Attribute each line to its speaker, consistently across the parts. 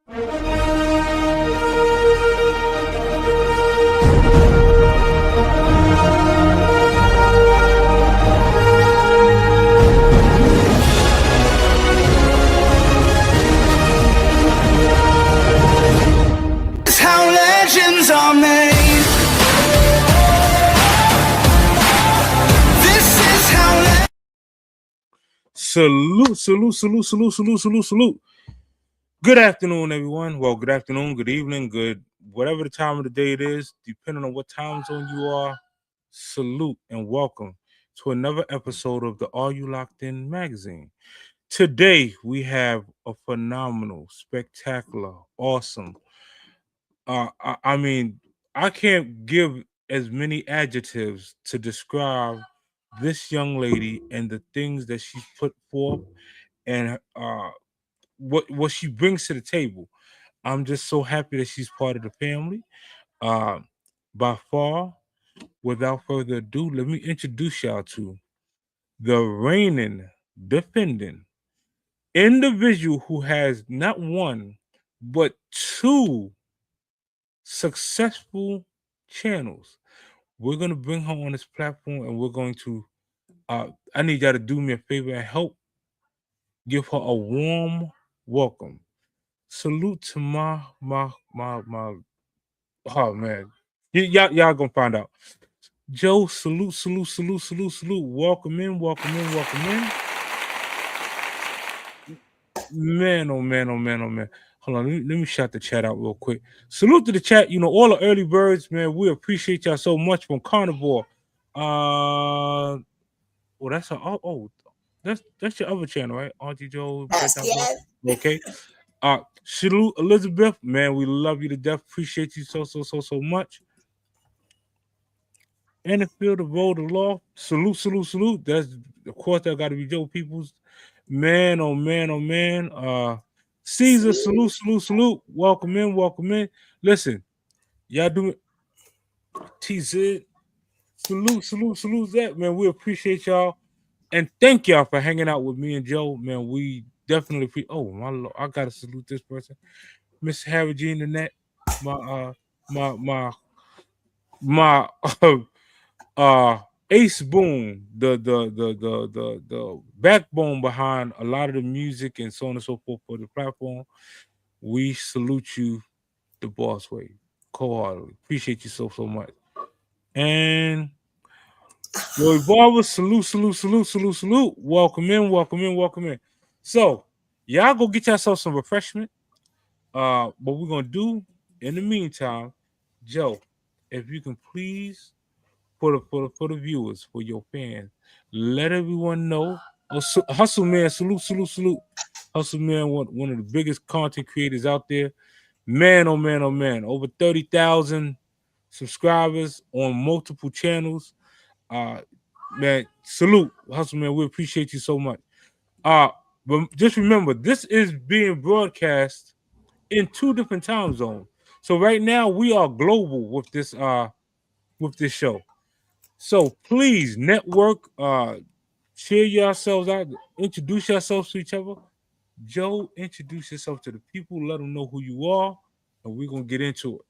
Speaker 1: How legends are made. This is how.
Speaker 2: Salute. Good afternoon, everyone. Well, good afternoon, good evening, good whatever the time of the day it is, depending on what time zone you are. Salute and welcome to another episode of the Are You Locked In magazine. Today we have a phenomenal, spectacular, awesome. I mean, I can't give as many adjectives to describe this young lady and the things that she's put forth and what she brings to the table. I'm just so happy that she's part of the family. Uh, by far, without further ado, let me introduce y'all to the reigning, defending individual who has not one but two successful channels. We're gonna bring her on this platform, and we're going to. I need y'all to do me a favor and help give her a warm welcome. Salute to my. Oh man, y'all gonna find out. Joe, salute. Welcome in. Man, oh man. Hold on, let me shout the chat out real quick. Salute to the chat. You know, all the early birds, man. We appreciate y'all so much from Carnivore. That's that's your other channel, right? Auntie Jo.
Speaker 3: Yes.
Speaker 2: Okay. Salute Elizabeth, man. We love you to death. Appreciate you so much. And the field of road of law. Salute. That's of course that got to be Joe Peoples. Man, oh man. Caesar, salute. Welcome in. Listen, y'all do it. TZ, salute that, man. We appreciate y'all. And thank y'all for hanging out with me and Joe, man. We definitely oh my Lord, I gotta salute this person. Miss Harry Jean Annette, my Ace Boone, the backbone behind a lot of the music and so on and so forth for the platform. We salute you the boss way, wholeheartedly. Appreciate you so much. And Roy Barber, salute. Welcome in. So y'all go get yourself some refreshment. What we're gonna do in the meantime, Joe, if you can please for the viewers, for your fans, let everyone know. Hustle Man, salute. Hustle Man, one of the biggest content creators out there. Man, oh man. Over 30,000 subscribers on multiple channels. Man, salute. Hustle Man, we appreciate you so much. But just remember, this is being broadcast in two different time zones. So right now we are global with this show. So please network, share yourselves out, introduce yourselves to each other. Joe, introduce yourself to the people, let them know who you are, and we're gonna get into it.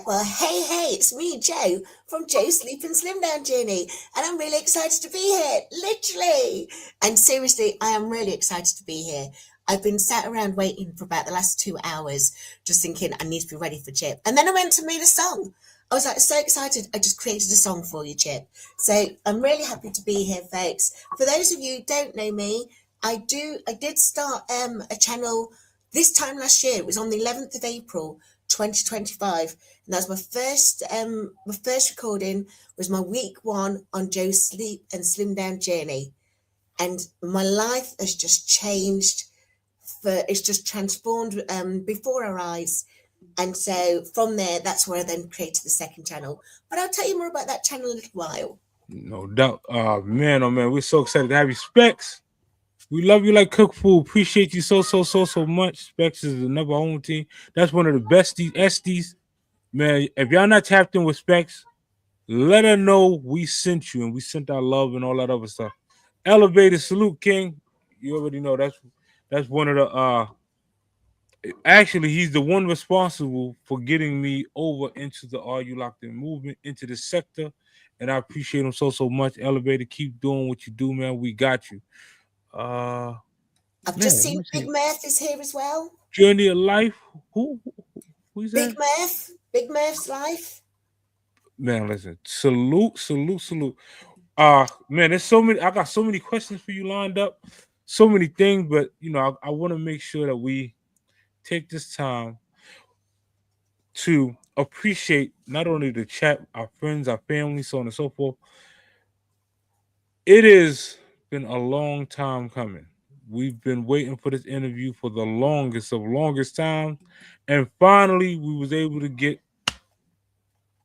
Speaker 3: Well, hey, it's me, Joe, from Joe's Sleep and Slim Down Journey, and I'm really excited to be here, literally. And seriously, I am really excited to be here. I've been sat around waiting for about the last 2 hours, just thinking I need to be ready for Chip. And then I went to meet a song. I was like so excited, I just created a song for you, Chip. So I'm really happy to be here, folks. For those of you who don't know me, I did start a channel this time last year. It was on the 11th of April, 2025, and that was my first recording was my week 1 on Joe's Sleep and Slim Down Journey, and my life has just changed. It's just transformed before our eyes, and so from there, that's where I then created the second channel. But I'll tell you more about that channel in a little while.
Speaker 2: No doubt. Man, oh man, we're so excited to have you, Specs. We love you like cook food. Appreciate you so much. Specs is another home team. That's one of the besties, Esties. Man, if y'all not tapped in with Specs, let her know we sent you and we sent our love and all that other stuff. Elevated salute, King. You already know that's one of the Actually, he's the one responsible for getting me over into the Are You Locked In movement, into this sector. And I appreciate him so much. Elevator, keep doing what you do, man. We got you. Uh
Speaker 3: I've
Speaker 2: Man,
Speaker 3: just
Speaker 2: let
Speaker 3: seen
Speaker 2: me
Speaker 3: Big
Speaker 2: see.
Speaker 3: Murph is here as well.
Speaker 2: Journey of life. Who's that?
Speaker 3: Big Murph's life.
Speaker 2: Man, listen. Salute. Man, there's so many. I got so many questions for you lined up, so many things, but I want to make sure that we take this time to appreciate not only the chat, our friends, our family, so on and so forth. It has been a long time coming. We've been waiting for this interview for the longest time, and finally we was able to get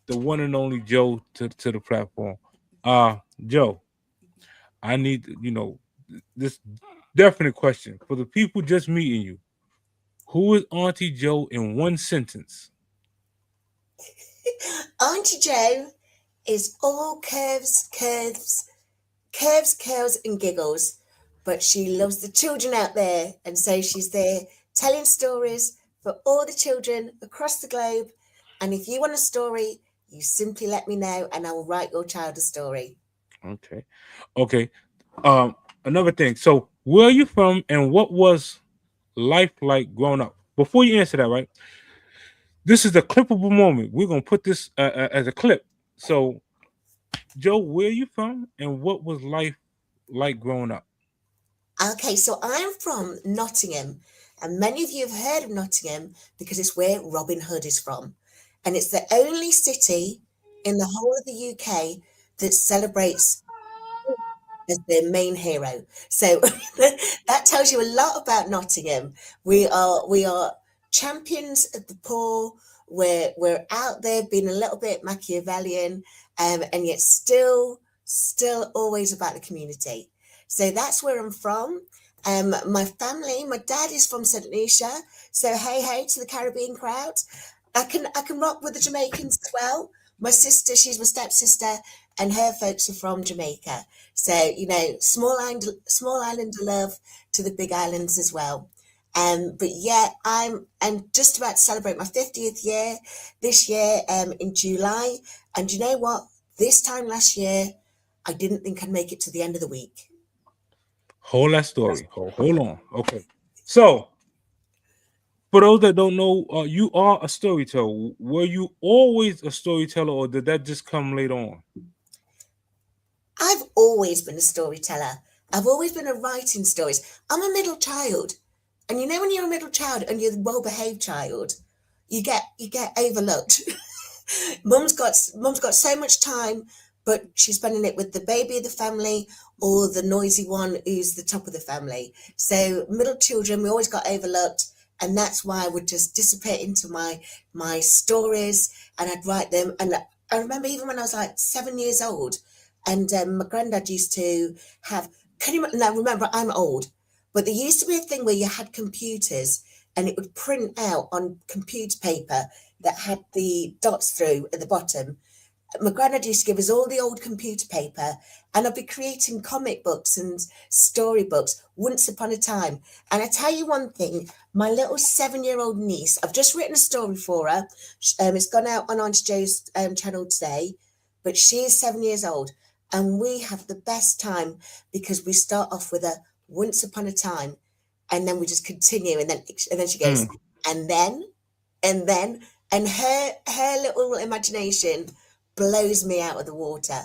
Speaker 2: the one and only Joe to the platform. Joe, I need this definite question for the people just meeting you. Who is Auntie Joe in one sentence?
Speaker 3: Auntie Jo is all curls, and giggles, but she loves the children out there, and so she's there telling stories for all the children across the globe. And if you want a story, you simply let me know, and I will write your child a story.
Speaker 2: Okay. Okay. Another thing. So, where are you from, and what was life like growing up? Before you answer that, right? This is a clippable moment. We're gonna put this as a clip. So, Joe, where are you from, and what was life like growing up?
Speaker 3: Okay, so I'm from Nottingham, and many of you have heard of Nottingham because it's where Robin Hood is from. And it's the only city in the whole of the UK that celebrates as their main hero. So that tells you a lot about Nottingham. We are champions of the poor. We're out there being a little bit Machiavellian, and yet still always about the community. So that's where I'm from. My family, my dad is from St. Lucia. So hey to the Caribbean crowd. I can rock with the Jamaicans as well. My sister, she's my stepsister, and her folks are from Jamaica. So small island of love to the big islands as well. But yeah, I'm just about to celebrate my 50th year this year in July. And you know what? This time last year, I didn't think I'd make it to the end of the week.
Speaker 2: Hold that story. Hold on. Okay. So, for those that don't know, you are a storyteller. Were you always a storyteller, or did that just come later on?
Speaker 3: I've always been a storyteller. I've always been a writing stories. I'm a middle child. And you know when you're a middle child and you're the well-behaved child, you get overlooked. Mum's got so much time, but she's spending it with the baby of the family or the noisy one who's the top of the family. So middle children, we always got overlooked, and that's why I would just dissipate into my stories, and I'd write them. And I remember even when I was like 7 years old, and my granddad used to have. Can you now remember? I'm old, but there used to be a thing where you had computers, and it would print out on computer paper that had the dots through at the bottom. My granddad used to give us all the old computer paper, and I'd be creating comic books and storybooks once upon a time. And I tell you one thing, my little 7-year-old niece, I've just written a story for her. It's gone out on Auntie Jo's channel today, but she is 7 years old, and we have the best time because we start off with a once upon a time, and then we just continue, and then she goes,
Speaker 2: Mm.
Speaker 3: and then and then and her little imagination blows me out of the water.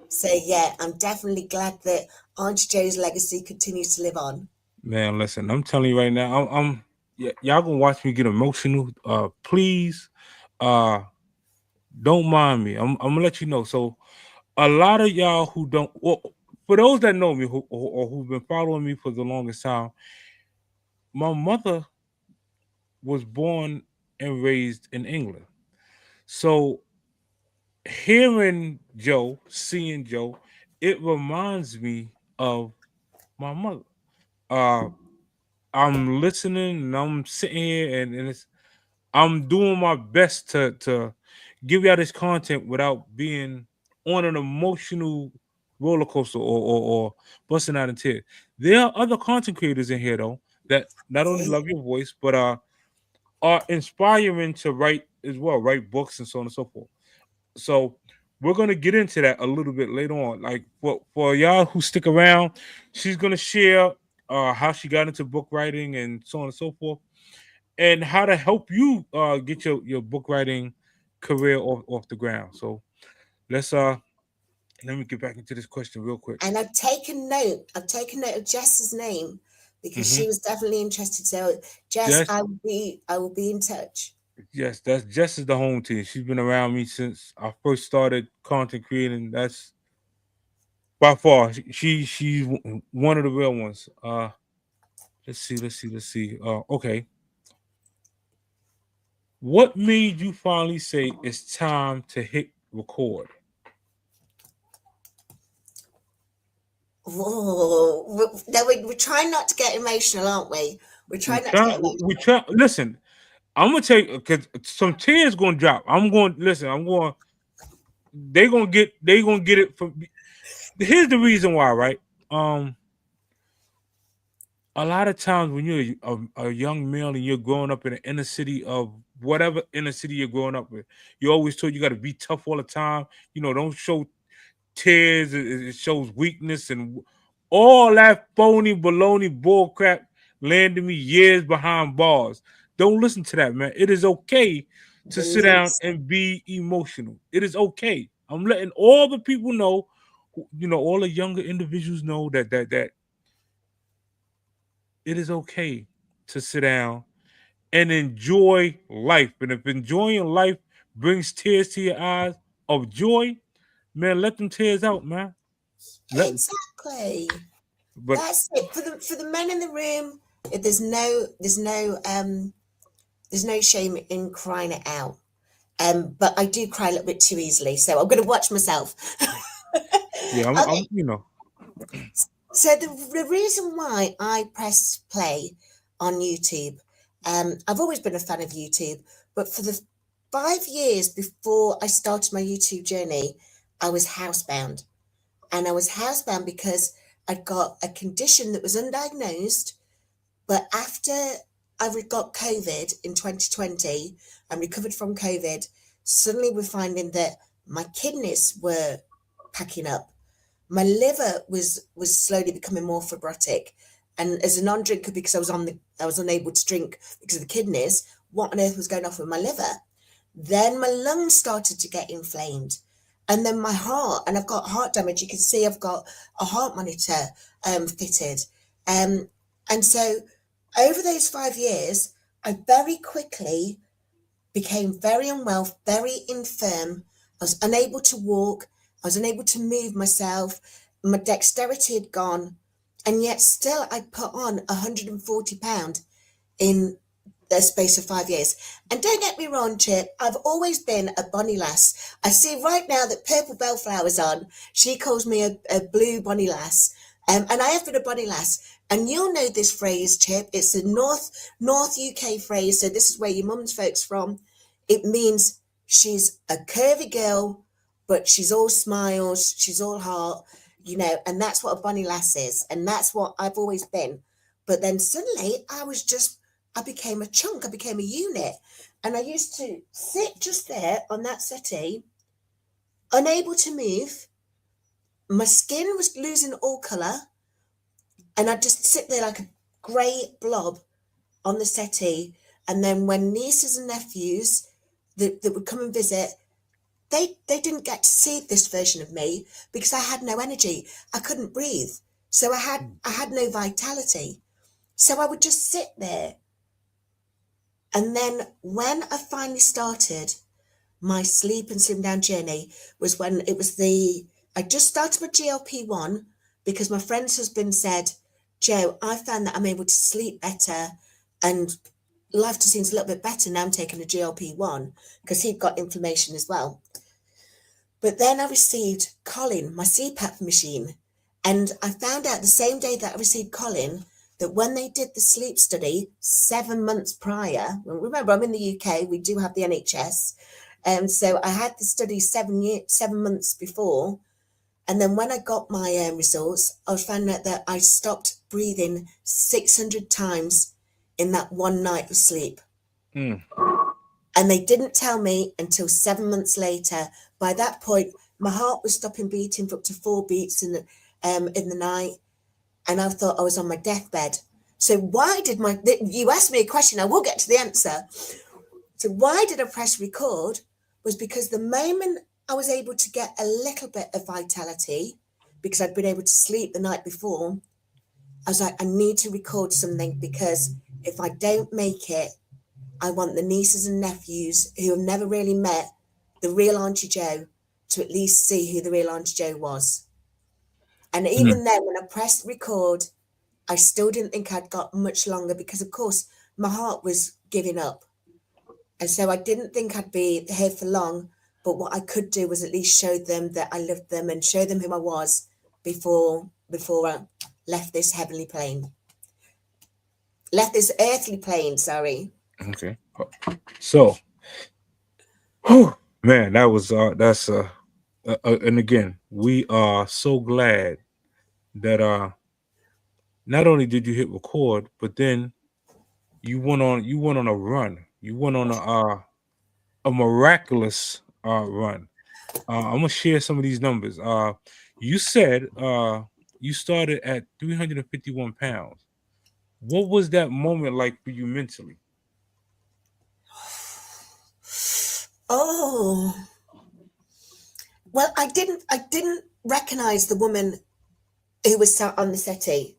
Speaker 3: So yeah, I'm definitely glad that Auntie Jo's legacy continues to live on.
Speaker 2: Man, listen, I'm telling you right now, y'all gonna watch me get emotional. Please, uh, don't mind me. I'm gonna let you know. So, a lot of y'all who don't, well, for those that know me or who've been following me for the longest time, my mother was born and raised in England. So, hearing Joe, seeing Joe, it reminds me of my mother. Uh, I'm listening and I'm sitting here and I'm doing my best to give y'all this content without being on an emotional roller coaster or busting out in tears. There are other content creators in here though that not only love your voice, but are inspiring to write as well, write books and so on and so forth. So we're gonna get into that a little bit later on. Like for y'all who stick around, she's gonna share how she got into book writing and so on and so forth, and how to help you get your book writing career off the ground. So let's let me get back into this question real quick.
Speaker 3: And I've taken note. I've taken note of Jess's name because
Speaker 2: Hmm.
Speaker 3: she was definitely interested. So, Jess,
Speaker 2: Jess,
Speaker 3: I will be in touch.
Speaker 2: yes, that's Jess is the home team. She's been around me since I first started content creating. That's by far she's one of the real ones. Let's see. Okay. What made you finally say it's time to hit record?
Speaker 3: Whoa. No, we're trying not to get emotional, aren't we? We're
Speaker 2: We
Speaker 3: trying not to
Speaker 2: try.
Speaker 3: get
Speaker 2: We
Speaker 3: emotional.
Speaker 2: try. Listen, I'm gonna take because some tears gonna drop. I'm going. Listen, I'm going. They gonna get. They gonna get it from. Here's the reason why, right? Um, a lot of times when you're a young male and you're growing up in the inner city of whatever inner city you're growing up with, you're always told you got to be tough all the time. Don't show tears. It shows weakness and all that phony baloney bull crap landed me years behind bars. Don't listen to that, man. It is okay to sit down
Speaker 3: Release.
Speaker 2: and be emotional. It is okay. I'm letting all the people know, all the younger individuals know that it is okay to sit down and enjoy life. And if enjoying life brings tears to your eyes of joy, man, let them tears out, man. Let
Speaker 3: Exactly.
Speaker 2: but
Speaker 3: That's it. For the men in the room, there's no shame in crying it out. But I do cry a little bit too easily, so I'm going to watch myself.
Speaker 2: yeah, I'm
Speaker 3: Okay, so the reason why I pressed play on YouTube, I've always been a fan of YouTube, but for the 5 years before I started my YouTube journey, I was housebound. And I was housebound because I'd got a condition that was undiagnosed. But after got COVID in 2020 and recovered from COVID, suddenly we're finding that my kidneys were packing up. My liver was slowly becoming more fibrotic. And as a non-drinker, because I was unable to drink because of the kidneys, what on earth was going off with my liver? Then my lungs started to get inflamed. And then my heart, and I've got heart damage. You can see I've got a heart monitor fitted. And so over those 5 years, I very quickly became very unwell, very infirm. I was unable to walk. I was unable to move myself. My dexterity had gone. And yet still I put on 140 pounds in the space of 5 years. And don't get me wrong, Chip, I've always been a bonny lass. I see right now that Purple Bellflower's on. She calls me a blue bonny lass. And I have been a bonny lass. And you'll know this phrase, Chip. It's a North UK phrase. So this is where your mum's folks from. It means she's a curvy girl, but she's all smiles, she's all heart, and that's what a bonny lass is. And that's what I've always been. But then suddenly I became a chunk, I became a unit. And I used to sit just there on that settee, unable to move. My skin was losing all colour. And I'd just sit there like a grey blob on the settee. And then when nieces and nephews that would come and visit, they didn't get to see this version of me because I had no energy. I couldn't breathe. So I had no vitality. So I would just sit there. And then when I finally started my sleep and slim down journey was when I just started my GLP-1 because my friend's husband said, Joe, I found that I'm able to sleep better and life just seems a little bit better now I'm taking a GLP-1 because he'd got inflammation as well. But then I received Colin, my CPAP machine, and I found out the same day that I received Colin that when they did the sleep study 7 months prior, remember I'm in the UK, we do have the NHS, and so I had the study 7 months before, and then when I got my results, I found out that I stopped breathing 600 times in that one night of sleep.
Speaker 2: Mm.
Speaker 3: And they didn't tell me until 7 months later. By that point, my heart was stopping beating for up to 4 beats in the night. And I thought I was on my deathbed. So why did you asked me a question, I will get to the answer. So why did I press record was because the moment I was able to get a little bit of vitality, because I'd been able to sleep the night before, I was like, I need to record something, because if I don't make it, I want the nieces and nephews who have never really met the real Auntie Jo to at least see who the real Auntie Jo was. And even then, when I pressed record, I still didn't think I'd got much longer, because, of course, my heart was giving up. And so I didn't think I'd be here for long. But what I could do was at least show them that I loved them and show them who I was before I left this heavenly plane. Left this earthly plane, sorry.
Speaker 2: Okay. So, whew, man, that was and again, we are so glad that not only did you hit record, but then you went on a run. You went on a miraculous run. I'm gonna share some of these numbers. You said you started at 351 pounds. What was that moment like for you mentally?
Speaker 3: Oh, well, I didn't recognize the woman who was sat on the settee.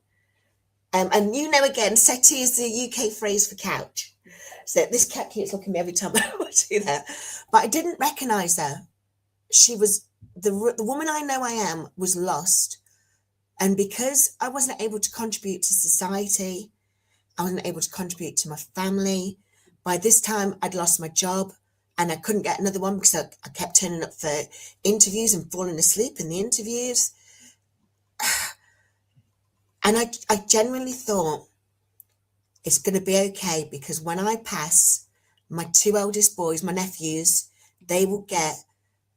Speaker 3: And again, settee is the UK phrase for couch. So this cat keeps looking at me every time I do that. But I didn't recognize her. She was the woman I know I am was lost. And because I wasn't able to contribute to society, I wasn't able to contribute to my family. By this time, I'd lost my job and I couldn't get another one because I kept turning up for interviews and falling asleep in the interviews. And I genuinely thought it's going to be okay, because when I pass, my two eldest boys, my nephews, they will get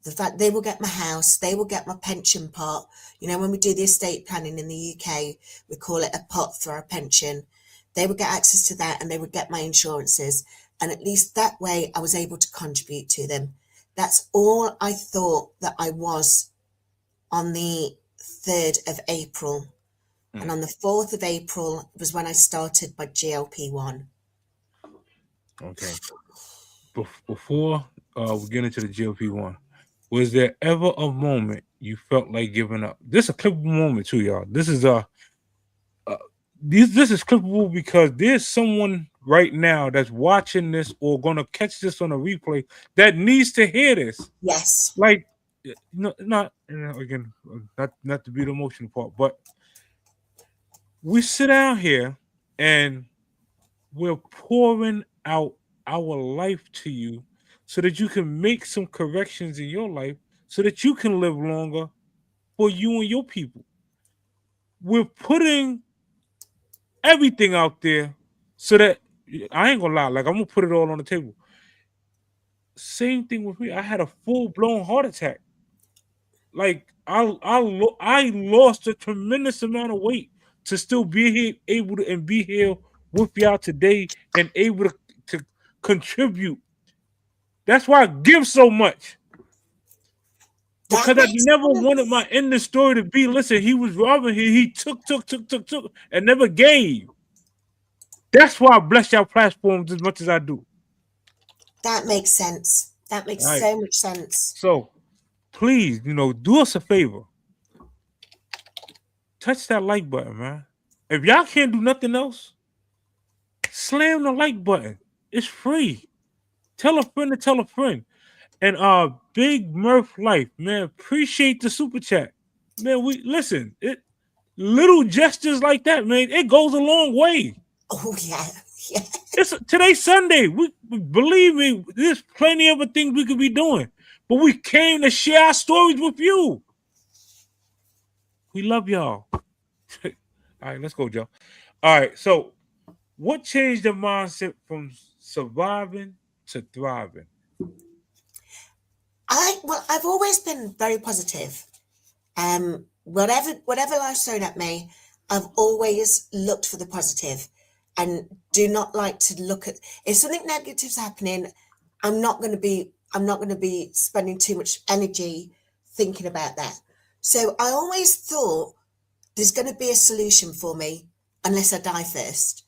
Speaker 3: my house, they will get my pension pot. When we do the estate planning in the UK, we call it a pot for our pension. They would get access to that, and they would get my insurances. And at least that way I was able to contribute to them. That's all I thought that I was on the 3rd of April. And on the 4th of April was when I started my GLP-1.
Speaker 2: Okay. Before we get into the GLP-1, was there ever a moment you felt like giving up? This is a clippable moment too, y'all. This is this is clippable because there's someone right now that's watching this or gonna catch this on a replay that needs to hear this.
Speaker 3: Yes.
Speaker 2: Like, no, not again, not to be the emotional part, but we sit down here and we're pouring out our life to you so that you can make some corrections in your life so that you can live longer for you and your people. We're putting everything out there so that I ain't gonna lie, like I'm gonna put it all on the table. Same thing with me. I had a full-blown heart attack. Like I lost a tremendous amount of weight to still be here, able to and be here with y'all today and able to contribute. That's why I give so much.
Speaker 3: That
Speaker 2: Because I
Speaker 3: makes
Speaker 2: never wanted
Speaker 3: sense.
Speaker 2: my end of story to be, listen, he was robbing here. He took, and never gave. That's why I bless y'all platforms as much as I do.
Speaker 3: That makes sense. That
Speaker 2: All
Speaker 3: makes
Speaker 2: right.
Speaker 3: so much sense.
Speaker 2: So please, do us a favor. Touch that like button, man. If y'all can't do nothing else, slam the like button. It's free. Tell a friend to tell a friend. And Big Murph Life, man, appreciate the super chat. Man, we listen, little gestures like that, man, it goes a long way.
Speaker 3: Oh, yeah. Yeah.
Speaker 2: It's today's Sunday. We believe me, there's plenty of other things we could be doing. But we came to share our stories with you. We love y'all. All right, let's go, Joe. All right, so what changed the mindset from surviving to thriving?
Speaker 3: I've always been very positive. Whatever life's thrown at me, I've always looked for the positive. and do not like to look at if something negative's happening. I'm not going to be spending too much energy thinking about that. So I always thought there's going to be a solution for me unless I die first.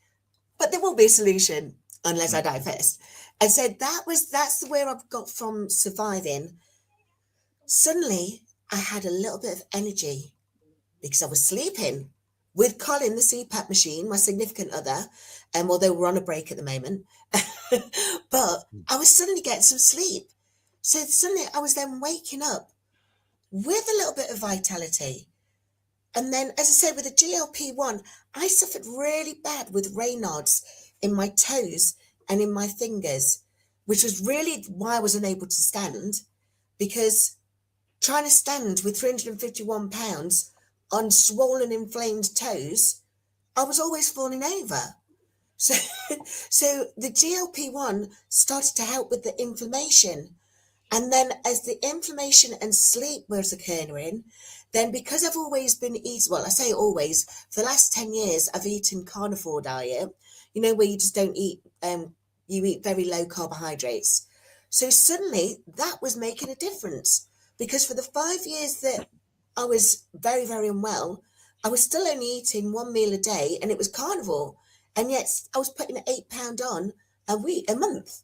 Speaker 3: But there will be a solution unless I die first. And so that's where I've got from surviving. Suddenly I had a little bit of energy because I was sleeping with Colin, the CPAP machine, my significant other, although we're on a break at the moment. But I was suddenly getting some sleep. So suddenly I was then waking up with a little bit of vitality. And then, as I said, with the GLP-1, I suffered really bad with Raynaud's in my toes and in my fingers, which was really why I was unable to stand, because trying to stand with 351 pounds on swollen, inflamed toes, I was always falling over. So, so the GLP-1 started to help with the inflammation. And then as the inflammation and sleep was occurring, then because I've always been eating, well, I say always, for the last 10 years, I've eaten carnivore diet, where you just don't eat, you eat very low carbohydrates. So suddenly that was making a difference, because for the 5 years that I was very, very unwell, I was still only eating one meal a day and it was carnivore. And yet I was putting £8 on a month.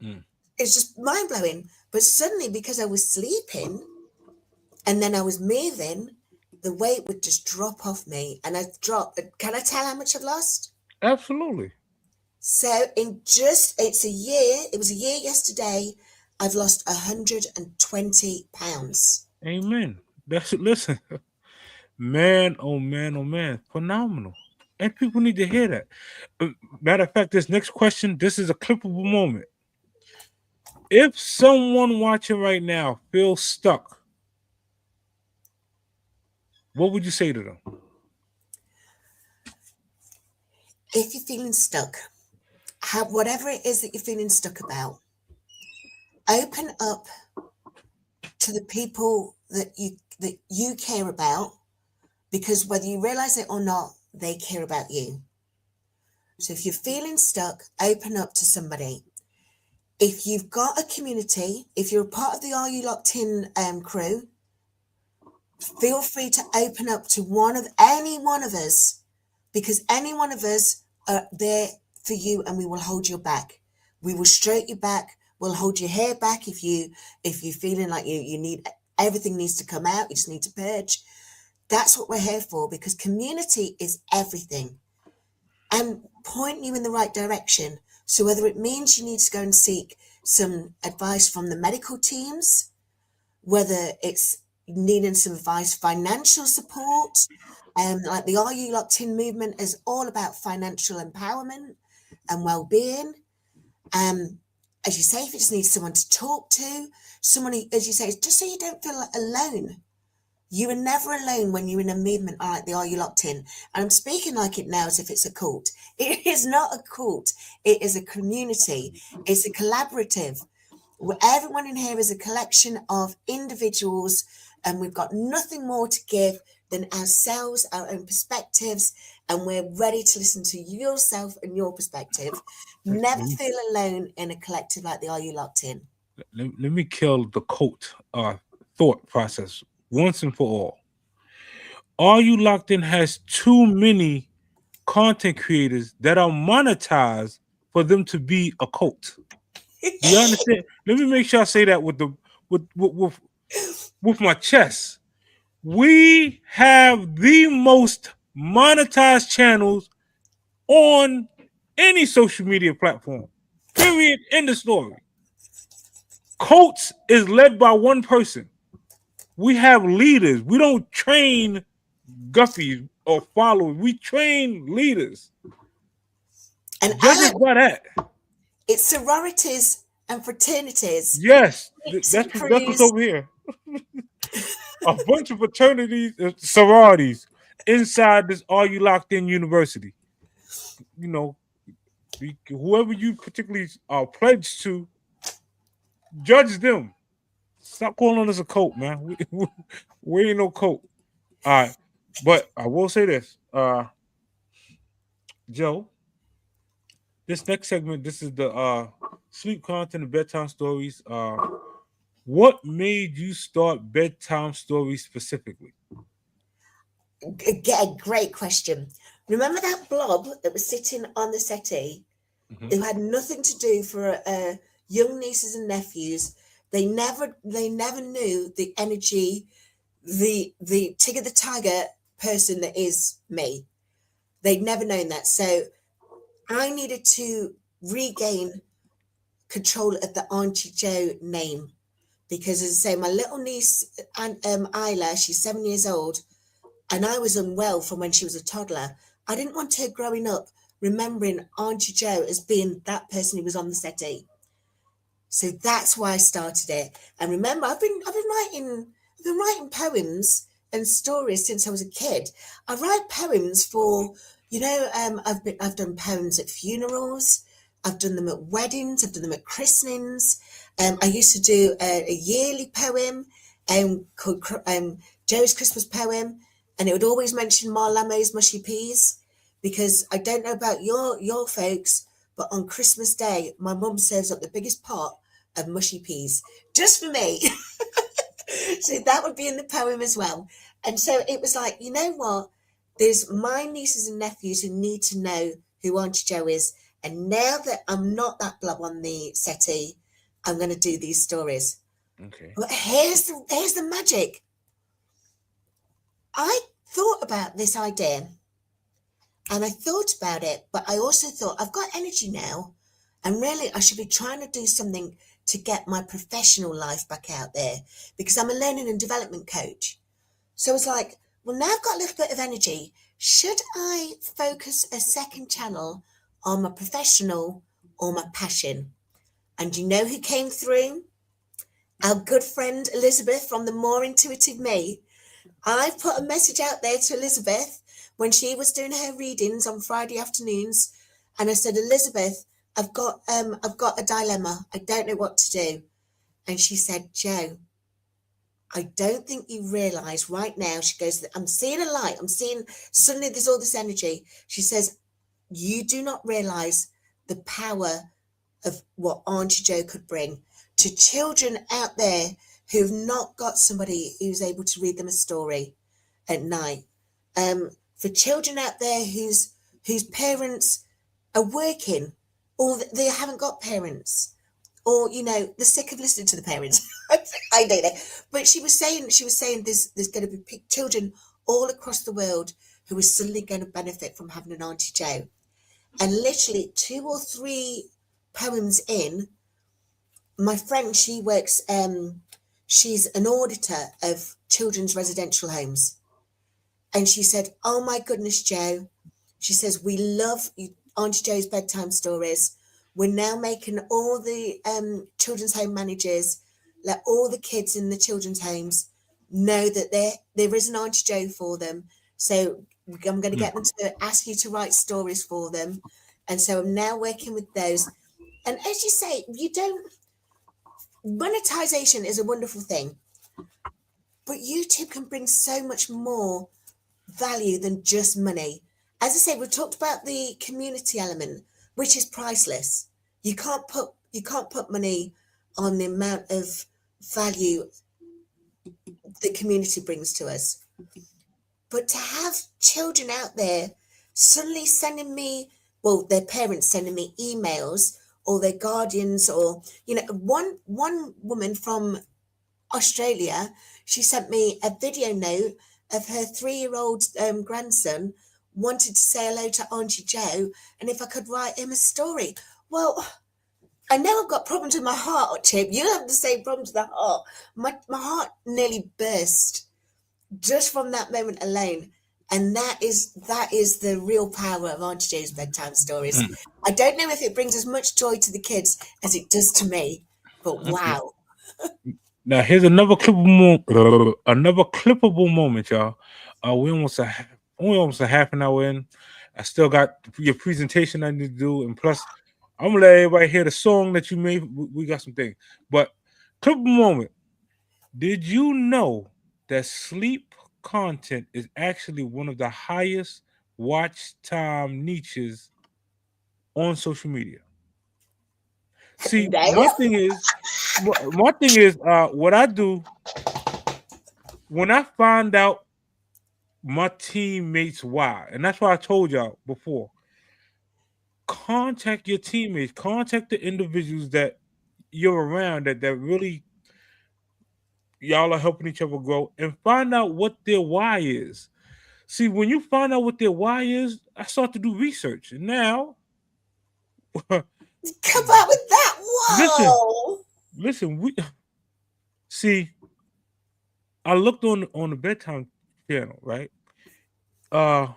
Speaker 2: Mm.
Speaker 3: It's just mind blowing. But suddenly, because I was sleeping and then I was moving, the weight would just drop off me. And I dropped. Can I tell how much I've lost?
Speaker 2: Absolutely.
Speaker 3: So it's a year. It was a year yesterday. I've lost 120 pounds.
Speaker 2: Amen. That's it. Listen, man, oh man, oh man, phenomenal. And people need to hear that. Matter of fact, this next question, this is a clippable moment. If someone watching right now feels stuck, what would you say to them?
Speaker 3: If you're feeling stuck, whatever it is that you're feeling stuck about, open up to the people that you care about, because whether you realize it or not, they care about you. So if you're feeling stuck, open up to somebody. If you've got a community, if you're a part of the Are You Locked In crew, feel free to open up to any one of us, because any one of us are there for you, and we will hold your back. We will stroke your back. We'll hold your hair back if you're feeling like you need everything needs to come out. You just need to purge. That's what we're here for, because community is everything, and point you in the right direction. So whether it means you need to go and seek some advice from the medical teams, whether it's needing some advice, financial support, like the Are You Locked In movement is all about financial empowerment and well-being. As you say, if you just need someone to talk to, someone who, as you say, just so you don't feel alone. You are never alone when you're in a movement like the Are You Locked In? And I'm speaking like it now as if it's a cult. It is not a cult. It is a community. It's a collaborative. Everyone in here is a collection of individuals, and we've got nothing more to give than ourselves, our own perspectives, and we're ready to listen to yourself and your perspective. Never feel alone in a collective like the Are You Locked In?
Speaker 2: Let me kill the cult thought process once and for all. Are You Locked In has too many content creators that are monetized for them to be a cult. Do you understand? Let me make sure I say that with my chest. We have the most monetized channels on any social media platform. Period. End of story. Cults is led by one person. We have leaders. We don't train guppies or followers. We train leaders.
Speaker 3: And
Speaker 2: Judge us by that.
Speaker 3: it's sororities and fraternities,
Speaker 2: Yes,
Speaker 3: cliques and
Speaker 2: that's what's
Speaker 3: crews.
Speaker 2: over here. A bunch of fraternities, sororities inside this Are You Locked In University. You know, whoever you particularly are pledged to, judge them. Stop calling us a cult, man. We ain't no cult. All right, but I will say this: Joe, this next segment, this is the sleep content and bedtime stories. What made you start bedtime stories specifically?
Speaker 3: Great question. Remember that blob that was sitting on the settee
Speaker 2: Hmm.
Speaker 3: who had nothing to do for young nieces and nephews? They never knew the energy, the Tigger the Tiger person that is me. They'd never known that. So I needed to regain control of the Auntie Jo name because, as I say, my little niece, Isla, she's 7 years old, and I was unwell from when she was a toddler. I didn't want her growing up remembering Auntie Jo as being that person who was on the settee. So that's why I started it. And remember, I've been writing poems and stories since I was a kid. I write poems for, I've done poems at funerals, I've done them at weddings, I've done them at christenings. I used to do a yearly poem called Joe's Christmas Poem, and it would always mention Marlamo's mushy peas, because I don't know about your folks, but on Christmas Day, my mum serves up the biggest pot of mushy peas just for me. So that would be in the poem as well. And so it was like, you know what? There's my nieces and nephews who need to know who Auntie Jo is. And now that I'm not that blob on the settee, I'm going to do these stories.
Speaker 2: Okay.
Speaker 3: But here's the magic. I thought about this idea and I thought about it, but I also thought I've got energy now, and really I should be trying to do something to get my professional life back out there because I'm a learning and development coach. So I was like, well, now I've got a little bit of energy. Should I focus a second channel on my professional or my passion? And you know who came through? Our good friend Elizabeth from the More Intuitive Me. I put a message out there to Elizabeth when she was doing her readings on Friday afternoons, and I said, Elizabeth, I've got a dilemma. I don't know what to do. And she said, Jo, I don't think you realise right now. She goes, I'm seeing a light. I'm seeing suddenly there's all this energy. She says, you do not realise the power of what Auntie Jo could bring to children out there who've not got somebody who's able to read them a story at night. For children out there whose parents are working, or they haven't got parents, or they're sick of listening to the parents. I don't know, but she was saying there's going to be children all across the world who are suddenly going to benefit from having an Auntie Jo. And literally 2 or 3 poems in, my friend, she's an auditor of children's residential homes, and she said, oh my goodness, Jo, she says, we love Auntie Jo's bedtime stories. We're now making all the children's home managers let all the kids in the children's homes know that there is an Auntie Jo for them. So I'm going to get them to ask you to write stories for them. And so I'm now working with those. And as you say, monetization is a wonderful thing, but YouTube can bring so much more value than just money. As I say, we've talked about the community element, which is priceless. You can't put money on the amount of value the community brings to us. But to have children out there suddenly sending me, well, their parents sending me emails, or their guardians, or one woman from Australia, she sent me a video note of her 3-year-old grandson wanted to say hello to Auntie Jo, and if I could write him a story. Well, I know I've got problems with my heart, Chip. You have the same problems with the heart. My heart nearly burst just from that moment alone. And that is the real power of Auntie Jo's bedtime stories. I don't know if it brings as much joy to the kids as it does to me, but
Speaker 2: Okay.
Speaker 3: wow.
Speaker 2: Now here's another clippable moment, y'all. We almost a half an hour in. I still got your presentation I need to do, and plus, I'm gonna let everybody hear the song that you made. We got some things, but clippable moment. Did you know that sleep content is actually one of the highest watch time niches on social media. See,
Speaker 3: No.
Speaker 2: my thing is, what I do when I find out my teammates why, and that's why I told y'all before. Contact your teammates, contact the individuals that you're around that really y'all are helping each other grow, and find out what their why is. See, when you find out what their why is, I start to do research. And now,
Speaker 3: Come out with that.
Speaker 2: listen,
Speaker 3: Whoa.
Speaker 2: listen, we see. I looked on the bedtime channel, right? Uh,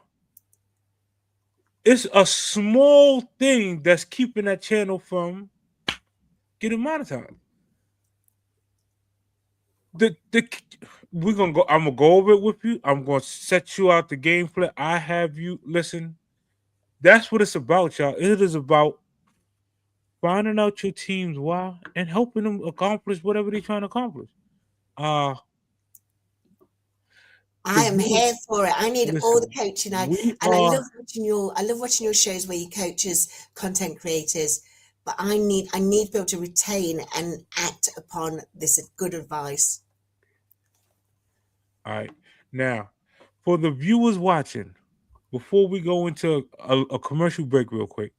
Speaker 2: it's a small thing that's keeping that channel from getting monetized. The we're gonna go. I'm gonna go over it with you. I'm gonna set you out the gameplay. I have you listen. That's what it's about, y'all. It is about finding out your team's why and helping them accomplish whatever they're trying to accomplish. Uh the
Speaker 3: I am
Speaker 2: viewers,
Speaker 3: here for it. I need all the
Speaker 2: listen,
Speaker 3: coaching.
Speaker 2: we
Speaker 3: And I
Speaker 2: are.
Speaker 3: love watching your shows where you coach as content creators. But I need to be able to retain and act upon this good advice.
Speaker 2: All right. Now, for the viewers watching, before we go into a commercial break real quick,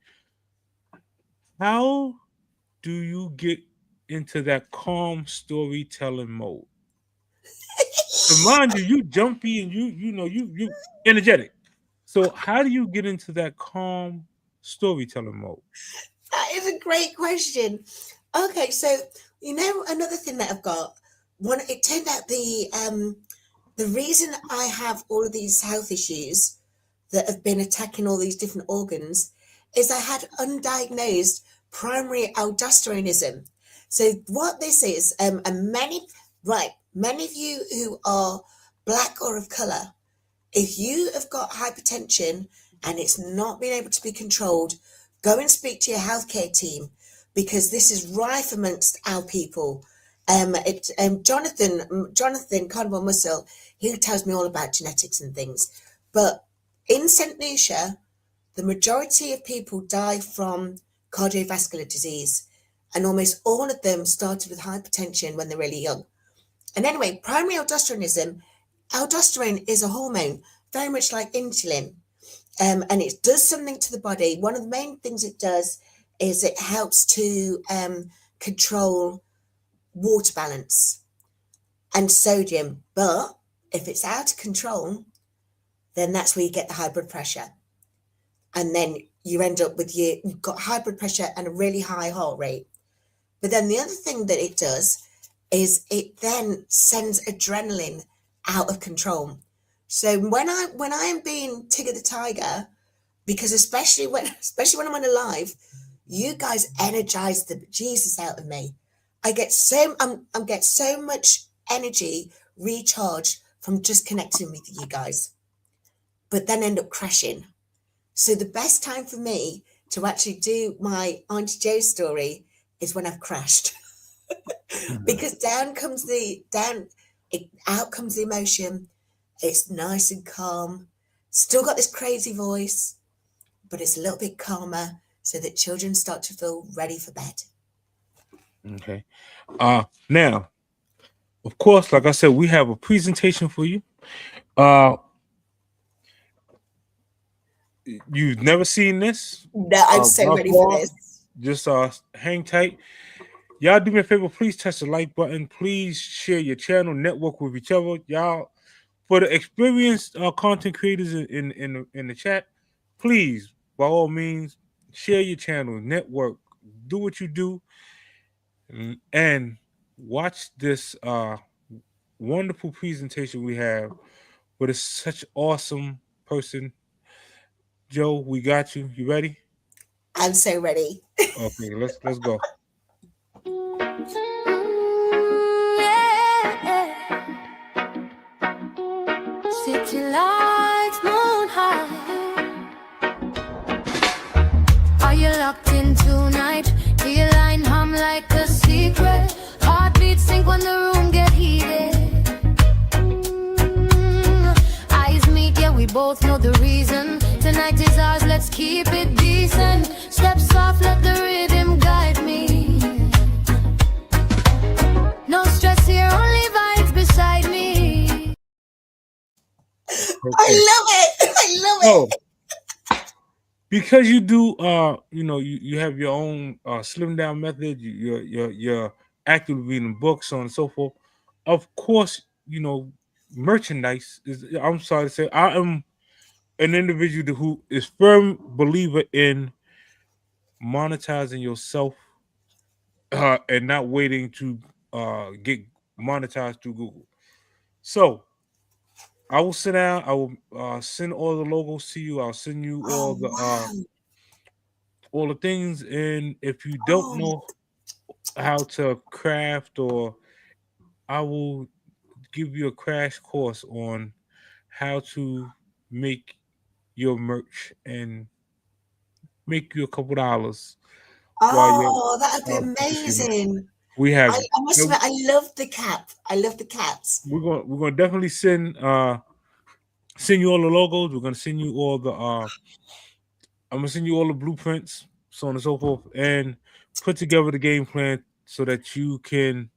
Speaker 2: how do you get into that calm storytelling mode? And mind you, you jumpy and you energetic. So how do you get into that calm storytelling mode?
Speaker 3: That is a great question. Okay, so another thing that I've got. It turned out the reason I have all of these health issues that have been attacking all these different organs is I had undiagnosed primary aldosteronism. So what this is, and many of you who are black or of color, if you have got hypertension and it's not been able to be controlled, go and speak to your healthcare team, because this is rife amongst our people. Jonathan Conwell Mussel, he tells me all about genetics and things. But in St. Lucia, the majority of people die from cardiovascular disease, and almost all of them started with hypertension when they're really young. And anyway, primary aldosteronism, aldosterone is a hormone, very much like insulin, and it does something to the body. One of the main things it does is it helps to control water balance and sodium. But if it's out of control, then that's where you get the high blood pressure. And then you end up with you've got high blood pressure and a really high heart rate. But then the other thing that it does is it then sends adrenaline out of control. So when I am being Tigger the Tiger, because especially when I'm alive, you guys energize the Jesus out of me. I get so much energy recharged from just connecting with you guys, but then end up crashing. So the best time for me to actually do my Auntie Jo story is when I've crashed. Because out comes the emotion. It's nice and calm. Still got this crazy voice, but it's a little bit calmer so that children start to feel ready for bed.
Speaker 2: Okay. Now, of course, like I said, we have a presentation for you. You've never seen this.
Speaker 3: No, I'm so ready for this.
Speaker 2: Just hang tight. Y'all do me a favor, please touch the like button. Please share your channel, network with each other. Y'all, for the experienced content creators in the chat, please, by all means, share your channel, network, do what you do, and watch this wonderful presentation we have with such awesome person. Joe, we got you. You ready?
Speaker 3: I'm so ready.
Speaker 2: Okay, let's go.
Speaker 4: City lights, moon high. Are you locked in tonight? Do your line hum like a secret? Heartbeat sync when the room get heated. Eyes meet, yeah, we both know the reason. let's keep it decent. Step soft, let the rhythm guide me. No stress here, only vibes beside me.
Speaker 3: I love it. I love
Speaker 2: So,
Speaker 3: it.
Speaker 2: because you do, you have your own slim down method. You're actively reading books, so on and so forth. Of course, merchandise is. I'm sorry to say, I am an individual who is firm believer in monetizing yourself and not waiting to get monetized through Google. So I will sit down. I will send all the logos to you. I'll send you
Speaker 3: Oh, wow.
Speaker 2: all the things. And if you don't
Speaker 3: Oh,
Speaker 2: know how to craft, or I will give you a crash course on how to make your merch and make you a couple dollars while you're
Speaker 3: that'd be
Speaker 2: publishing.
Speaker 3: amazing.
Speaker 2: We have it.
Speaker 3: I must admit, I love the cap. I love the caps.
Speaker 2: We're gonna definitely send you all the logos. We're gonna send you all the I'm gonna send you all the blueprints, so on and so forth, and put together the game plan so that you can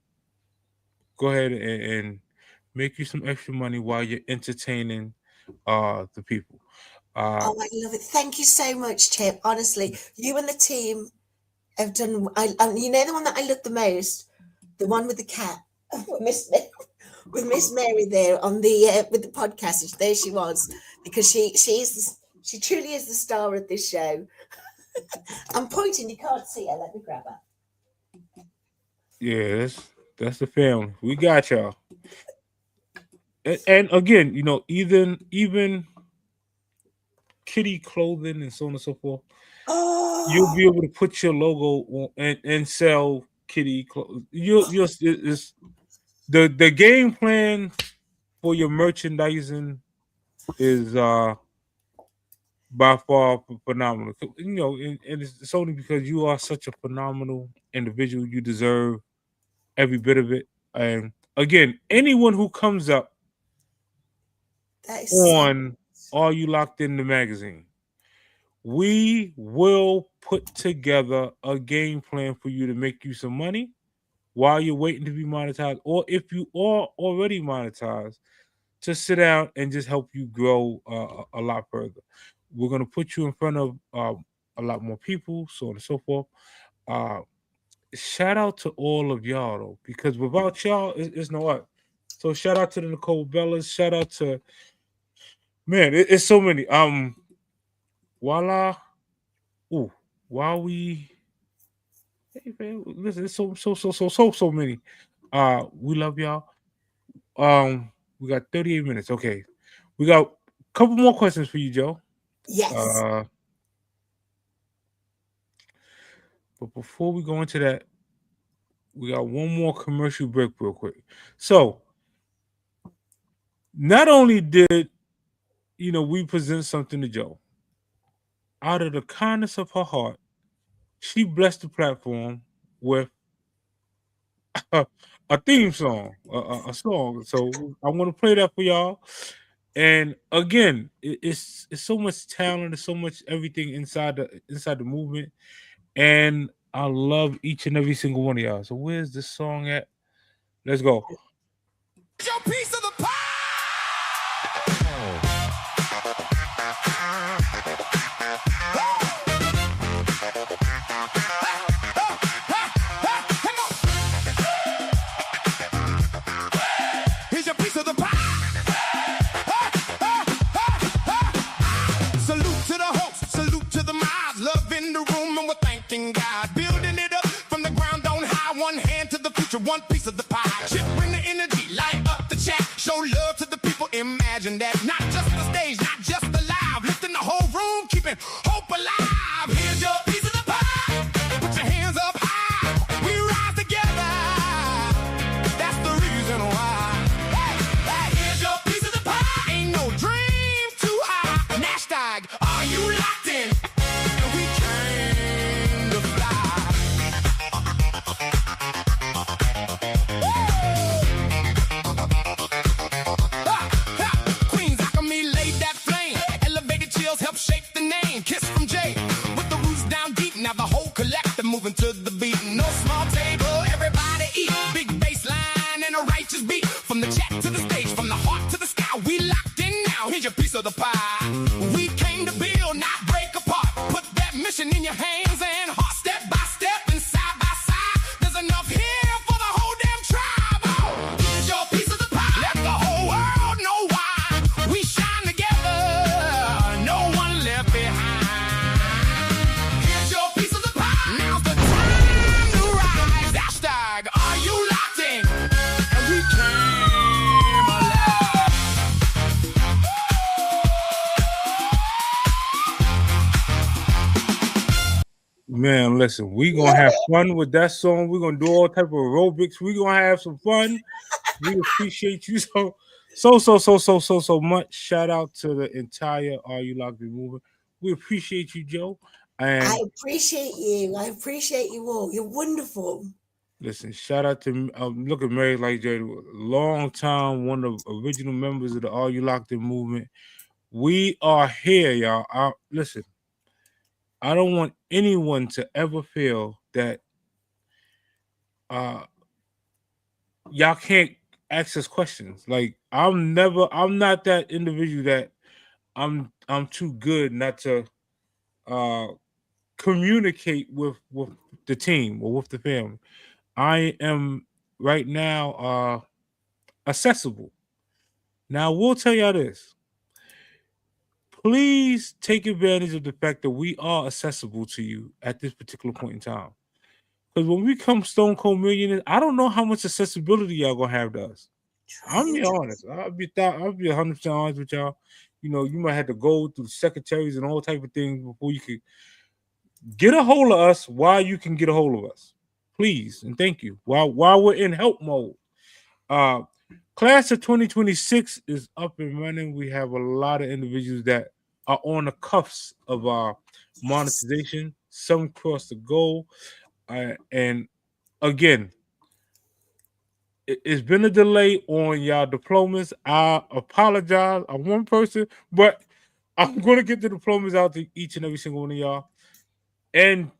Speaker 2: go ahead and make you some extra money while you're entertaining the people.
Speaker 3: Oh, I love it. Thank you so much, Chip. Honestly, you and the team have done. You know the one that I love the most, the one with the cat, with Miss Mary there on the with the podcast. There she was, because she truly is the star of this show. I'm pointing. You can't see her. Let me grab her.
Speaker 2: Yeah, that's the family. We got y'all. And again, even kitty clothing and so on and so forth. You'll
Speaker 3: Oh,
Speaker 2: be able to put your logo on and sell kitty clothes. It's the game plan for your merchandising is by far phenomenal. And it's only because you are such a phenomenal individual. You deserve every bit of it. And again, anyone who comes up
Speaker 3: that is so.
Speaker 2: on Are You Locked In the magazine, we will put together a game plan for you to make you some money while you're waiting to be monetized, or if you are already monetized, to sit down and just help you grow a lot further. We're going to put you in front of a lot more people, so on and so forth. Shout out to all of y'all, though, because without y'all, it's no art. So shout out to the Nicole Bellas. Shout out to, man, it's so many. Voila. Ooh, while we, hey man, listen, it's so many. We love y'all. We got 38 minutes. Okay, we got a couple more questions for you, Joe.
Speaker 3: Yes.
Speaker 2: But before we go into that, we got one more commercial break, real quick. So, not only did we present something to Joe, out of the kindness of her heart, she blessed the platform with a theme song, a song. So I'm gonna play that for y'all. And again, it's so much talent, there's so much everything inside the movement, and I love each and every single one of y'all. So where's this song at? Let's go.
Speaker 1: Your piece of the pie. Here's your piece of the pie. Salute to the host, salute to the miles. Love in the room, and we're thanking God. Building it up from the ground on high. One hand to the future, one piece of the pie. Chip, bring the energy, light up the chat. Show love to the people, imagine that. Not just the stage, not just the live. Lifting the whole room, keeping hope alive. Here's your piece of the pie. Put your hands up high. We rise together. That's the reason why. Hey, here's your piece of the pie. Ain't no dream too high. Hashtag, are you locked in? And we came to fly. Queens, how come me small table, everybody eat. Big bass line and a righteous beat. From the chat to the stage, from the heart to the sky, we locked in now. Here's your piece of the pie. We came to build, not break apart. Put that mission in your hands and heart, step by step and side by side. There's enough here for the whole damn tribe. Oh, here's your piece of the pie. Let the whole world know why we shine together. No one left behind. Here's your piece of the pie. Now's the time to rise. Hashtag, are you locked in? And we came alive.
Speaker 2: Man, listen, we gonna have fun with that song. We're gonna do all type of aerobics. We gonna have some fun. We appreciate you so much. Shout out to the entire Are You Locked In movement. We appreciate you, Joe. And
Speaker 3: I appreciate you. I appreciate you all. You're wonderful.
Speaker 2: listen, shout out to look at Mary like Jay, long time, one of the original members of the Are You Locked In movement. We are here, y'all. Listen, I don't want anyone to ever feel that y'all can't ask us questions. Like I'm not that individual that I'm too good not to communicate with the team or with the family. I am right now accessible. Now we'll tell y'all this. Please take advantage of the fact that we are accessible to you at this particular point in time. Because when we come Stone Cold Millionaires, I don't know how much accessibility y'all gonna have to us. I'm being honest. I'll be 100% honest with y'all. You know, you might have to go through secretaries and all type of things before you could get a hold of us. While you can get a hold of us, please and thank you. While we're in help mode, class of 2026 is up and running. We have a lot of individuals that are on the cuffs of our monetization. Some cross the goal, and again, it's been a delay on y'all diplomas. I apologize. I'm one person, but I'm going to get the diplomas out to each and every single one of y'all. And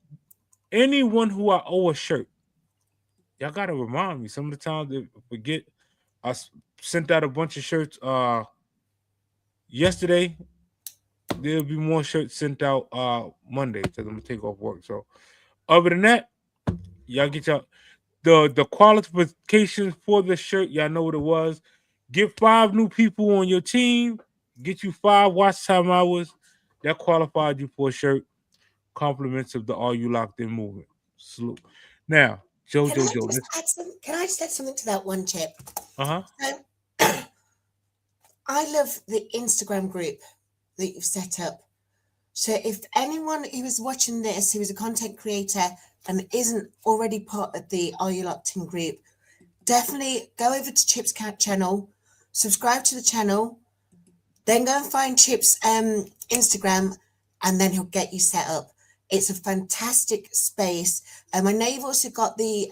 Speaker 2: anyone who I owe a shirt, y'all got to remind me. Some of the times they forget. I sent out a bunch of shirts yesterday. There'll be more shirts sent out Monday because I'm going to take off work. So other than that, y'all get y'all the qualifications for the shirt. Y'all know what it was. Get 5 new people on your team. Get you 5 watch time hours. That qualified you for a shirt. Compliments of the Are You Locked In movement. Salute. Now, Joe.
Speaker 3: Can I just add something to that one, Chip?
Speaker 2: Uh-huh.
Speaker 3: I love the Instagram group that you've set up. So if anyone who is watching this, who is a content creator and isn't already part of the Are You Locked In group, definitely go over to Chip's channel, subscribe to the channel, then go and find Chip's Instagram, and then he'll get you set up. It's a fantastic space. I know you've also got the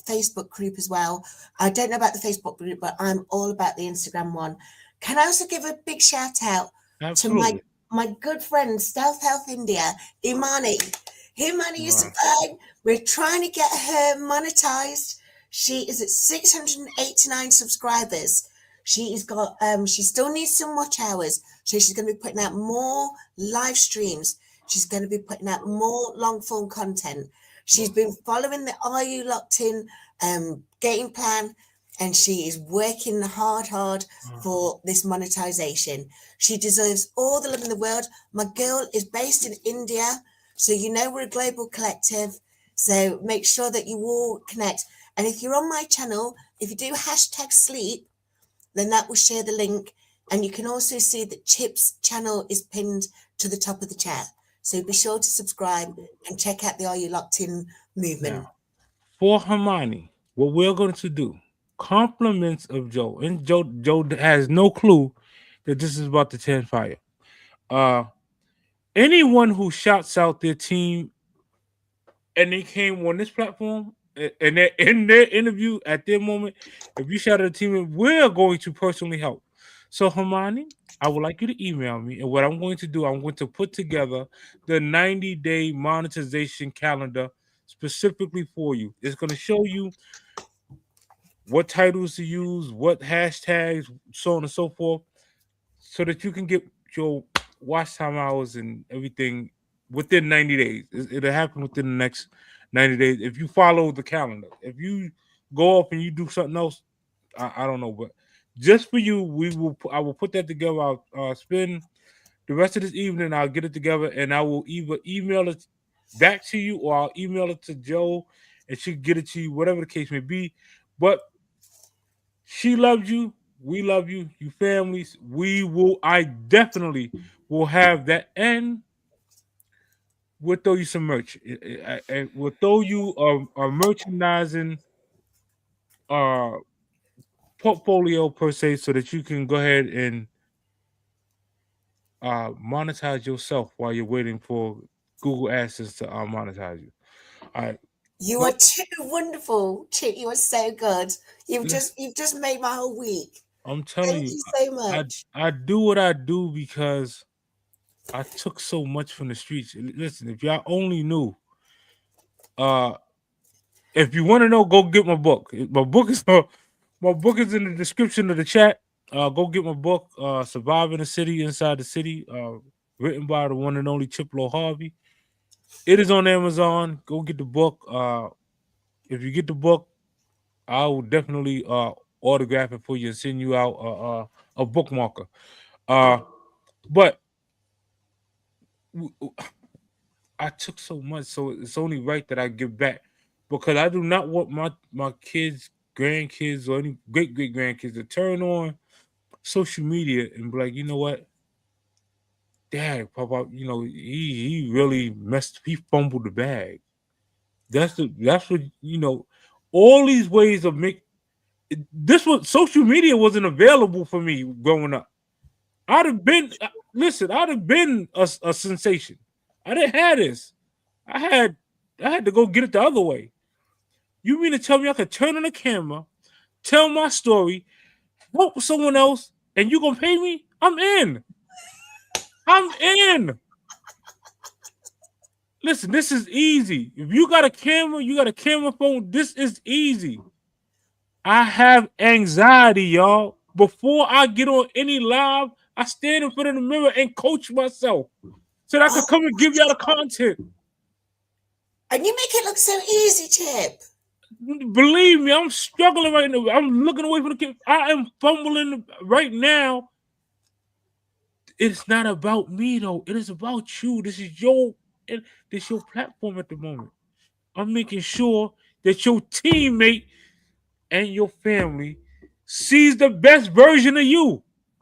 Speaker 3: Facebook group as well. I don't know about the Facebook group, but I'm all about the Instagram one. Can I also give a big shout out to my good friend, South Health India, Imani. Imani is fine. We're trying to get her monetized. She is at 689 subscribers. She's got she still needs some watch hours, so she's going to be putting out more live streams. She's going to be putting out more long form content. She's been following the Are You Locked In game plan, and she is working hard for this monetization. She deserves all the love in the world. My girl is based in India, so you know we're a global collective. So make sure that you all connect. And if you're on my channel, if you do #sleep, then that will share the link. And you can also see that Chip's channel is pinned to the top of the chat. So be sure to subscribe and check out the Are You Locked In movement.
Speaker 2: Now, for Hermione, what we're going to do, compliments of Joe. And Joe has no clue that this is about to turn fire. Anyone who shouts out their team and they came on this platform and they're in their interview at their moment, if you shout out the team, we're going to personally help. So Hermione, I would like you to email me, and what I'm going to do, I'm going to put together the 90-day monetization calendar specifically for you. It's going to show you what titles to use, what hashtags, so on and so forth, so that you can get your watch time hours and everything within 90 days. It'll happen within the next 90 days if you follow the calendar. If you go off and you do something else, I don't know, but just for you, I will put that together. I'll spend the rest of this evening. I'll get it together and I will either email it back to you or I'll email it to Joe and she'll get it to you, whatever the case may be. But she loves you. We love you. You families. We will. I definitely will have that, and we'll throw you some merch. And we'll throw you a merchandising uh portfolio per se, so that you can go ahead and monetize yourself while you're waiting for Google AdSense to monetize you. All right,
Speaker 3: You are
Speaker 2: but
Speaker 3: too wonderful, Chip. You are so good.
Speaker 2: listen,
Speaker 3: You've just made my whole week.
Speaker 2: I'm telling
Speaker 3: Thank
Speaker 2: you,
Speaker 3: you so
Speaker 2: I
Speaker 3: much.
Speaker 2: I do what I do because I took so much from the streets. Listen, if y'all only knew, uh, if you want to know, go get my book. My book is in the description of the chat. Go get my book, "Surviving the City Inside the City," written by the one and only Chiplo Harvey. It is on Amazon. Go get the book. If you get the book, I will definitely autograph it for you and send you out a bookmarker. Uh, but I took so much, so it's only right that I give back because I do not want my kids, grandkids, or any great grandkids to turn on social media and be like, you know what, Dad, Papa, he really he fumbled the bag. That's what all these ways of make this was social media wasn't available for me growing up. I'd have been listen, I'd have been a sensation. I didn't have this. I had I had to go get it the other way. You mean to tell me I could turn on the camera, tell my story, help someone else, and you gonna pay me? I'm in. I'm in. Listen, this is easy. If you got a camera, you got a camera phone, this is easy. I have anxiety, y'all. Before I get on any live, I stand in front of the mirror and coach myself so that I could
Speaker 3: Oh,
Speaker 2: come and give y'all the content.
Speaker 3: and you make it look so easy, Chip.
Speaker 2: Believe me, I'm struggling right now. I'm looking away from the kid. I am fumbling right now. It's not about me though. It is about you. This your platform at the moment. I'm making sure that your teammate and your family sees the best version of you.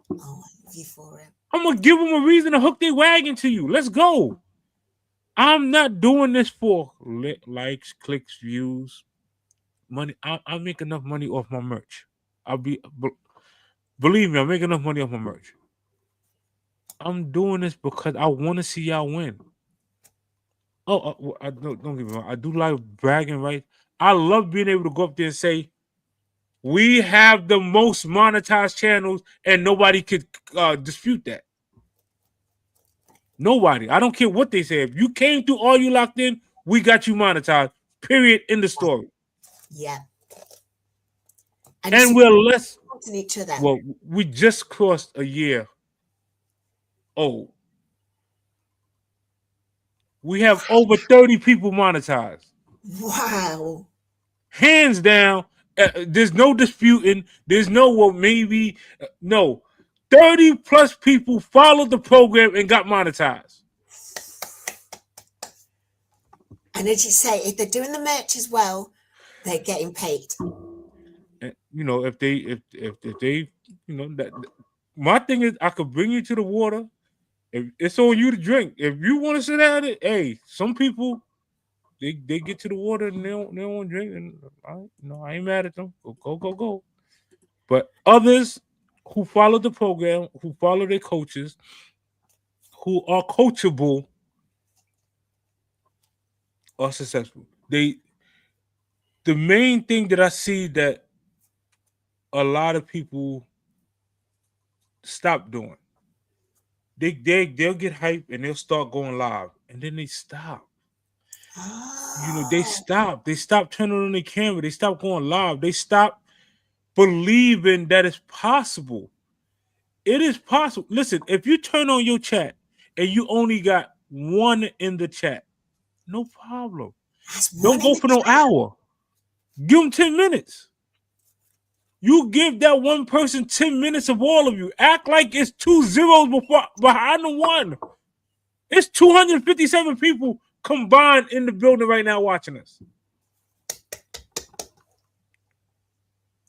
Speaker 3: Oh, I love you for it.
Speaker 2: I'm gonna give them a reason to hook their wagon to you. Let's go. I'm not doing this for likes, clicks, views, money. I make enough money off my merch. I'll be believe me, I make enough money off my merch. I'm doing this because I want to see y'all win. Oh, I don't get me wrong. I do like bragging rights. I love being able to go up there and say we have the most monetized channels, and nobody could dispute that. Nobody. I don't care what they say. If you came through, all you locked in, we got you monetized. Period. In the story.
Speaker 3: Yeah. And
Speaker 2: And we're less.
Speaker 3: supporting each other.
Speaker 2: Well, we just crossed a year old. We have over 30 people monetized.
Speaker 3: Wow.
Speaker 2: Hands down. There's no disputing. There's no, well, maybe. No. 30 plus people followed the program and got monetized.
Speaker 3: And as you say, if they're doing the merch as well, they're getting paid.
Speaker 2: And, if they, that my thing is, I could bring you to the water. If it's on you to drink. If you want to sit at it, hey, some people they get to the water and they don't want to drink, and I ain't mad at them. Go. But others who follow the program, who follow their coaches, who are coachable, are successful. The main thing that I see that a lot of people stop doing, they'll get hype and they'll start going live, and then they stop. They
Speaker 3: Oh,
Speaker 2: stopped. They stopped turning on the camera. They stopped going live. They stopped believing that it's possible. It is possible. Listen, if you turn on your chat and you only got one in the chat, no problem.
Speaker 3: that's one
Speaker 2: Don't
Speaker 3: in
Speaker 2: go
Speaker 3: the
Speaker 2: for no
Speaker 3: chat.
Speaker 2: hour. Give them 10 minutes. You give that one person 10 minutes of all of you. Act like it's two zeros behind the one. It's 257 people combined in the building right now watching us.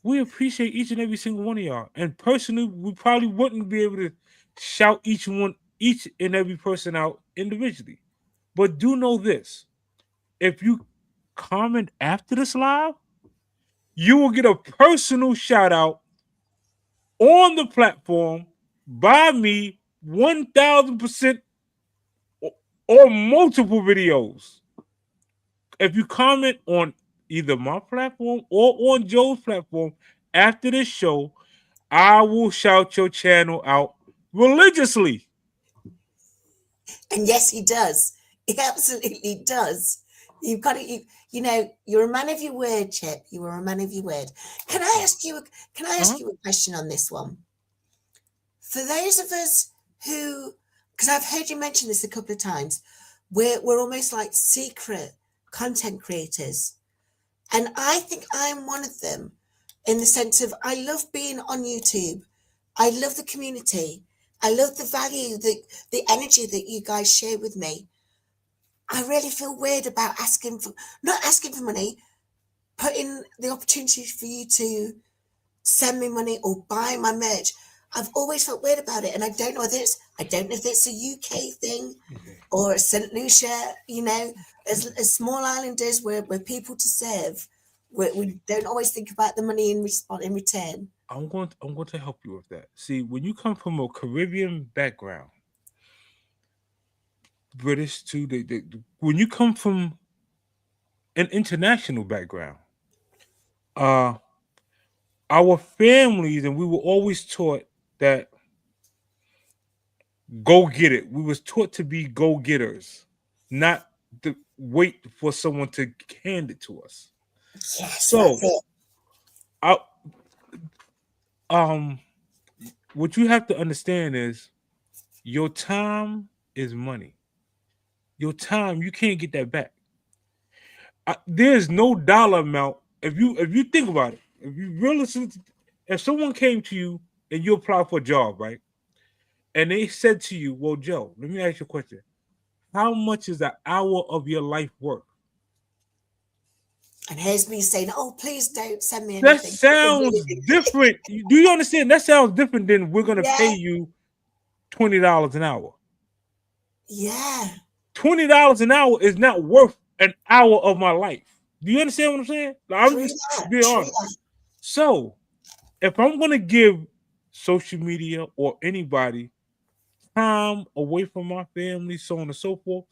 Speaker 2: We appreciate each and every single one of y'all. And personally, we probably wouldn't be able to shout each and every person out individually. But do know this: if you comment after this live, you will get a personal shout out on the platform by me 1000% or multiple videos. If you comment on either my platform or on Joe's platform after this show, I will shout your channel out religiously.
Speaker 3: And yes, he does. He absolutely does. You've got to, you're a man of your word, Chip. You are a man of your word. Can I ask you? Can I ask you a question on this one? For those of us who, because I've heard you mention this a couple of times, we're almost like secret content creators, and I think I'm one of them, in the sense of I love being on YouTube. I love the community. I love the value, the energy that you guys share with me. I really feel weird about not asking for money, putting the opportunity for you to send me money or buy my merch. I've always felt weird about it, and I don't know if it's a UK thing or St. Lucia. As small islanders, we're people to serve. We don't always think about the money in return.
Speaker 2: I'm going to help you with that. See, when you come from a Caribbean background, British too, when you come from an international background, uh, our families and we were always taught that go get it. We was taught to be go getters, not to wait for someone to hand it to us.
Speaker 3: Yes,
Speaker 2: So,
Speaker 3: that's it.
Speaker 2: I, what you have to understand is your time is money. Your time, you can't get that back. There's no dollar amount. If you think about it, if you really if someone came to you and you applied for a job, right? And they said to you, "Well, Joe, let me ask you a question. How much is an hour of your life worth?"
Speaker 3: And here's me saying, "Oh, please don't send me
Speaker 2: That
Speaker 3: anything."
Speaker 2: sounds different. Do you understand? That sounds different than we're gonna pay
Speaker 3: Yeah,
Speaker 2: you $20 an hour.
Speaker 3: yeah,
Speaker 2: $20 an hour is not worth an hour of my life. Do you understand what I'm saying? Like, I'm
Speaker 3: true
Speaker 2: just
Speaker 3: that,
Speaker 2: being
Speaker 3: true
Speaker 2: honest.
Speaker 3: that.
Speaker 2: So if I'm gonna give social media or anybody time away from my family, so on and so forth,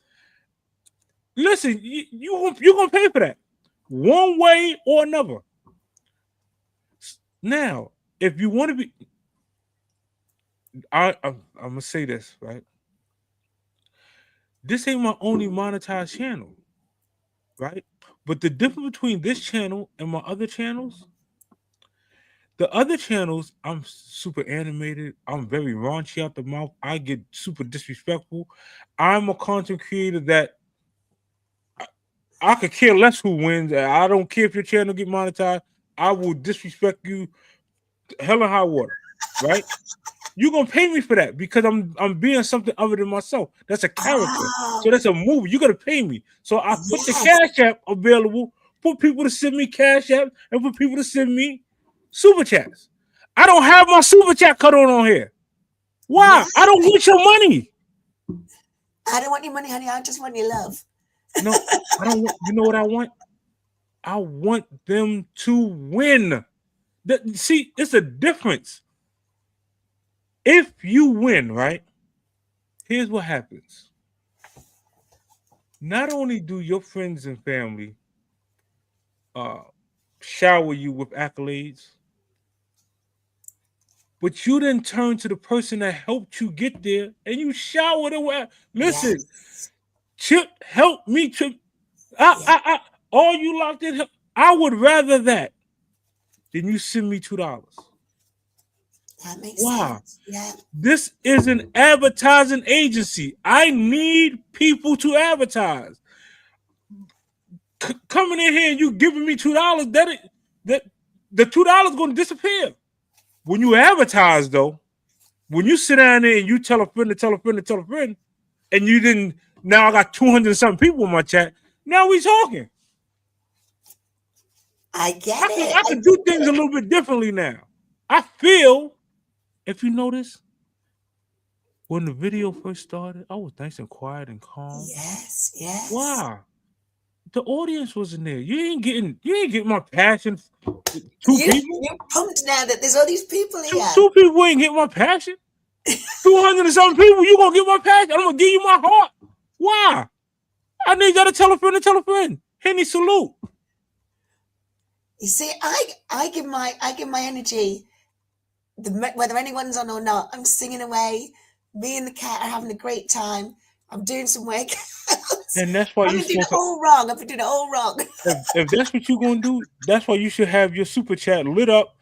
Speaker 2: listen, you're gonna pay for that one way or another. Now, if you want to be, I'm gonna say this right. This ain't my only monetized channel, right? But the difference between this channel and my other channels, the other channels, I'm super animated. I'm very raunchy out the mouth. I get super disrespectful. I'm a content creator that I could care less who wins. I don't care if your channel get monetized. I will disrespect you, hell and high water, right? You're gonna pay me for that because I'm being something other than myself. That's a character. So
Speaker 3: Oh,
Speaker 2: that's a movie. You gotta pay me. So I put the
Speaker 3: yes,
Speaker 2: cash app available for people to send me cash app and for people to send me super chats. I don't have my super chat cut on here. Why? I don't
Speaker 3: right.
Speaker 2: want your money.
Speaker 3: I don't want your money, honey. I just want your love.
Speaker 2: No, I don't want. You know what I want? I want them to win. See, it's a difference. If you win, right? Here's what happens. Not only do your friends and family uh, shower you with accolades, but you then turn to the person that helped you get there and you shower them with. Listen,
Speaker 3: Yes.
Speaker 2: Chip helped me. Chip,
Speaker 3: Yeah,
Speaker 2: All you locked in. I would rather that than you send me $2.
Speaker 3: that makes
Speaker 2: Wow.
Speaker 3: sense. Yeah.
Speaker 2: This is an advertising agency. I need people to advertise. Coming in here and you giving me $2, that the $2 going to disappear. When you advertise, though, when you sit down there and you tell a friend to tell a friend to tell a friend, and you didn't, now I got 200 and something people in my chat. Now we talking.
Speaker 3: I get it.
Speaker 2: I
Speaker 3: I
Speaker 2: can do
Speaker 3: get
Speaker 2: things a
Speaker 3: it.
Speaker 2: little bit differently now. I feel, if you notice, when the video first started, I was nice and quiet and calm.
Speaker 3: Yes, yes.
Speaker 2: Wow. The audience wasn't there. You ain't getting my passion. Two
Speaker 3: You
Speaker 2: people?
Speaker 3: you're pumped now that there's all these people here.
Speaker 2: Two people ain't getting my passion. 200 and something people, you gonna get my passion. I'm gonna give you my heart. Why? I need y'all to tell a friend to tell a friend. Henny salute.
Speaker 3: You see, I give my energy. Whether anyone's on or not, I'm singing away. Me and the cat are having a great time. I'm doing some workouts.
Speaker 2: And that's why
Speaker 3: I've
Speaker 2: you
Speaker 3: been doing
Speaker 2: supposed
Speaker 3: it
Speaker 2: to.
Speaker 3: all wrong. I've been doing it all wrong.
Speaker 2: If that's what you're gonna do, that's why you should have your super chat lit up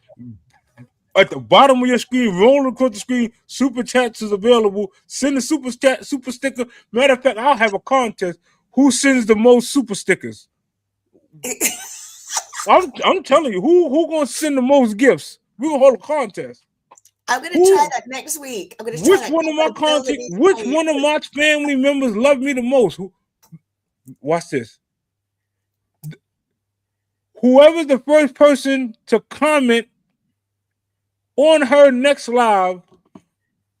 Speaker 2: at the bottom of your screen, rolling across the screen. Super chats is available. Send a super chat, super sticker. Matter of fact, I'll have a contest. Who sends the most super stickers? I'm telling you, who gonna send the most gifts? We're gonna hold a contest.
Speaker 3: I'm gonna try
Speaker 2: Who
Speaker 3: that next week. I'm gonna try
Speaker 2: which
Speaker 3: that.
Speaker 2: one of
Speaker 3: I've
Speaker 2: my
Speaker 3: got to build a
Speaker 2: content
Speaker 3: new
Speaker 2: which
Speaker 3: site.
Speaker 2: one of my family members love me the most? Watch this. Whoever's the first person to comment on her next live,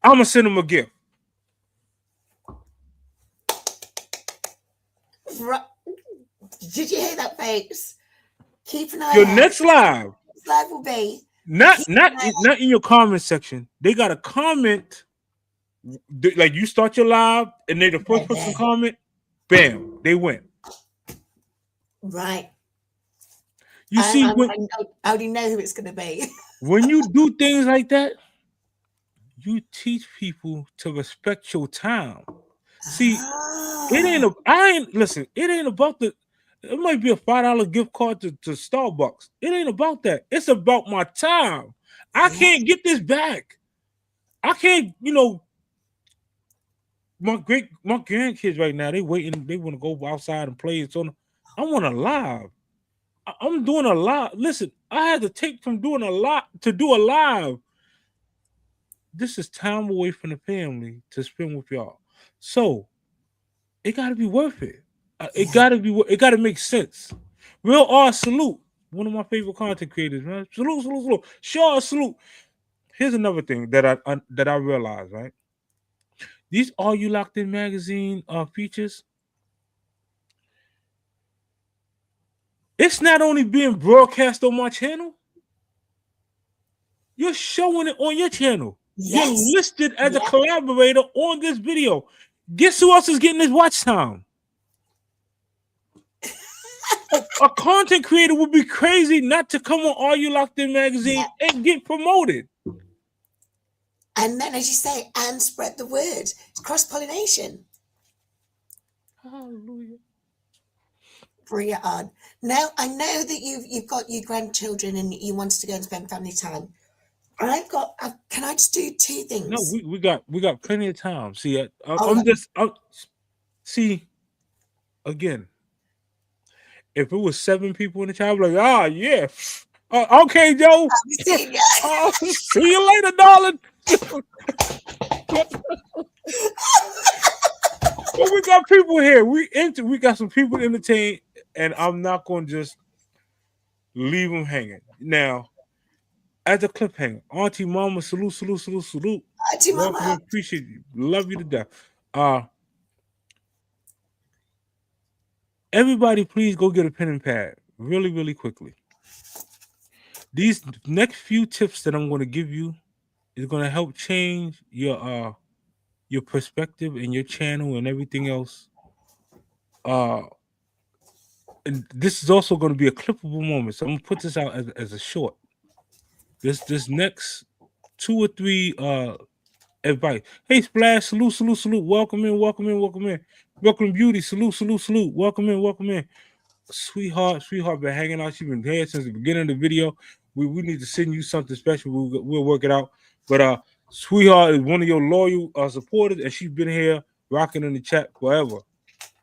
Speaker 2: I'm gonna send them a gift.
Speaker 3: Did you hear that, folks? Keep an eye
Speaker 2: Your
Speaker 3: out.
Speaker 2: next live,
Speaker 3: This live will be.
Speaker 2: not
Speaker 3: Keep
Speaker 2: not
Speaker 3: an eye
Speaker 2: not in your comment section. They got to comment. Like you start your live, and they the first
Speaker 3: out
Speaker 2: person
Speaker 3: there.
Speaker 2: to comment. Bam, they win.
Speaker 3: Right.
Speaker 2: You see,
Speaker 3: I already know who it's gonna be.
Speaker 2: when you do things like that, you teach people to respect your time. See, it ain't
Speaker 3: Ah,
Speaker 2: a. I ain't listen. It ain't about the. It might be a $5 gift card to Starbucks. It ain't about that. It's about my time. I
Speaker 3: yeah.
Speaker 2: can't get this back. I can't. My grandkids right now. They waiting. They want to go outside and play. So I want a live. I'm doing a live. Listen, I had to take from doing a lot to do a live. This is time away from the family to spend with y'all. So it got to be worth it. It
Speaker 3: Yeah.
Speaker 2: got to be. It got to make sense. Real R salute. One of my favorite content creators, man. Salute, salute, salute. Sure, salute. Here's another thing that I realized, right? These Are You Locked In magazine features. It's not only being broadcast on my channel. You're showing it on your channel. You're
Speaker 3: Yes.
Speaker 2: listed as a
Speaker 3: Yeah.
Speaker 2: collaborator on this video. Guess who else is getting this watch time? A content creator would be crazy not to come on Are You Locked In magazine
Speaker 3: Yeah.
Speaker 2: and get promoted.
Speaker 3: And then, as you say, and spread the word. It's cross pollination.
Speaker 2: Hallelujah.
Speaker 3: Bring it on. Now, I know that you've got your grandchildren and you want to go and spend family time. Can I just do two
Speaker 2: No,
Speaker 3: things?
Speaker 2: we got plenty of time. See,
Speaker 3: Oh,
Speaker 2: see again. If it was 7 people in the chat, I'd be like, yeah. Okay, Joe.
Speaker 3: I've seen you.
Speaker 2: See you later, darling. But we got people here. We got some people to entertain, and I'm not going to just leave them hanging. Now, as a cliffhanger, Auntie Mama, salute, salute, salute, salute.
Speaker 3: Auntie
Speaker 2: Welcome,
Speaker 3: Mama.
Speaker 2: appreciate you, love you to death. Everybody, please go get a pen and pad, really, really quickly. These next few tips that I'm going to give you is going to help change your perspective and your channel and everything else. And this is also going to be a clippable moment, so I'm gonna put this out as a short. This next 2 or 3 advice. Hey, Splash, salute, salute, salute. Welcome in, welcome in, welcome in. Welcome, beauty. Salute, salute, salute. Welcome in, welcome in. Sweetheart, been hanging out. She's been here since the beginning of the video. We need to send you something special. We'll work it out. But sweetheart is one of your loyal supporters, and she's been here rocking in the chat forever.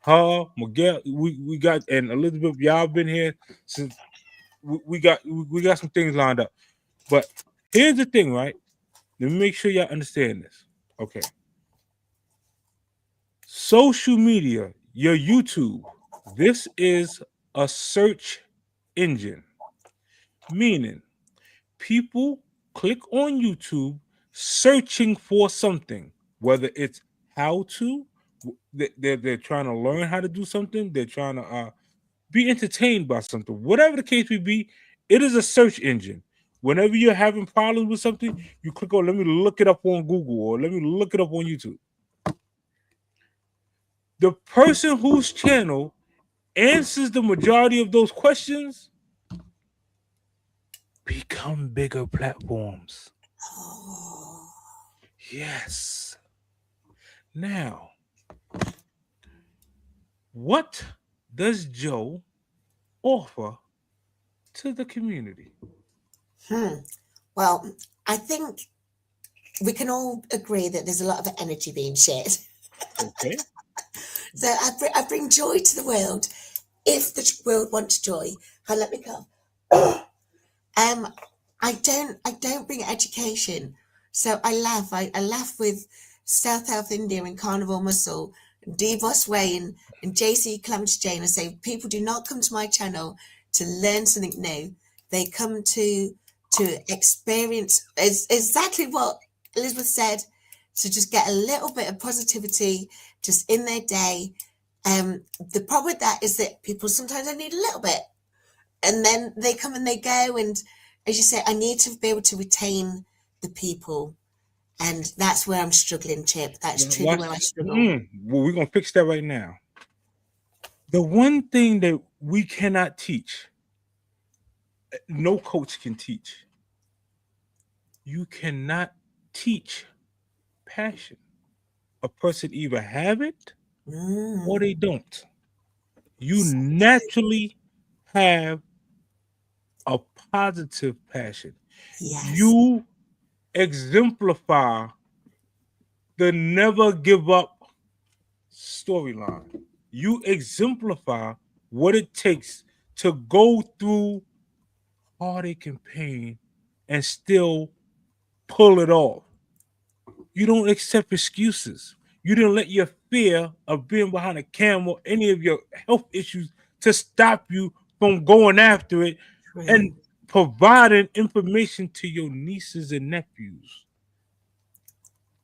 Speaker 2: Her, Miguel, we got, and Elizabeth, y'all been here since we got some things lined up. But here's the thing, right? Let me make sure y'all understand this. Okay. Social media, your YouTube, this is a search engine, meaning people click on YouTube searching for something, whether it's how to, they're trying to learn how to do something, they're trying to be entertained by something, whatever the case may be, it is a search engine. Whenever you're having problems with something, you click on, let me look it up on Google or let me look it up on YouTube. The person whose channel answers the majority of those questions become bigger platforms.
Speaker 3: Oh.
Speaker 2: Yes. Now, what does Joe offer to the community?
Speaker 3: Well, I think we can all agree that there's a lot of energy being shared.
Speaker 2: Okay.
Speaker 3: So I bring joy to the world. If the world wants joy, let me come. I don't bring education. So I laugh. I laugh with South India and Carnival Muscle, Devos Way and JC Clements Jane. I say people do not come to my channel to learn something new. They come to experience exactly what Elizabeth said, to just get a little bit of positivity just in their day. The problem with that is that people sometimes only need a little bit, and then they come and they go. And as you say, I need to be able to retain the people, and that's where I'm struggling, Chip. That's truly where I struggle.
Speaker 2: Well, we're gonna fix that right now. The one thing that we cannot teach, no coach can teach. You cannot teach passion. A person either have it or they don't. You naturally have a positive passion.
Speaker 3: Yes.
Speaker 2: You exemplify the never give up storyline. You exemplify what it takes to go through heartache and pain and still pull it off. You don't accept excuses. You didn't let your fear of being behind a camera, any of your health issues, to stop you from going after it and providing information to your nieces and nephews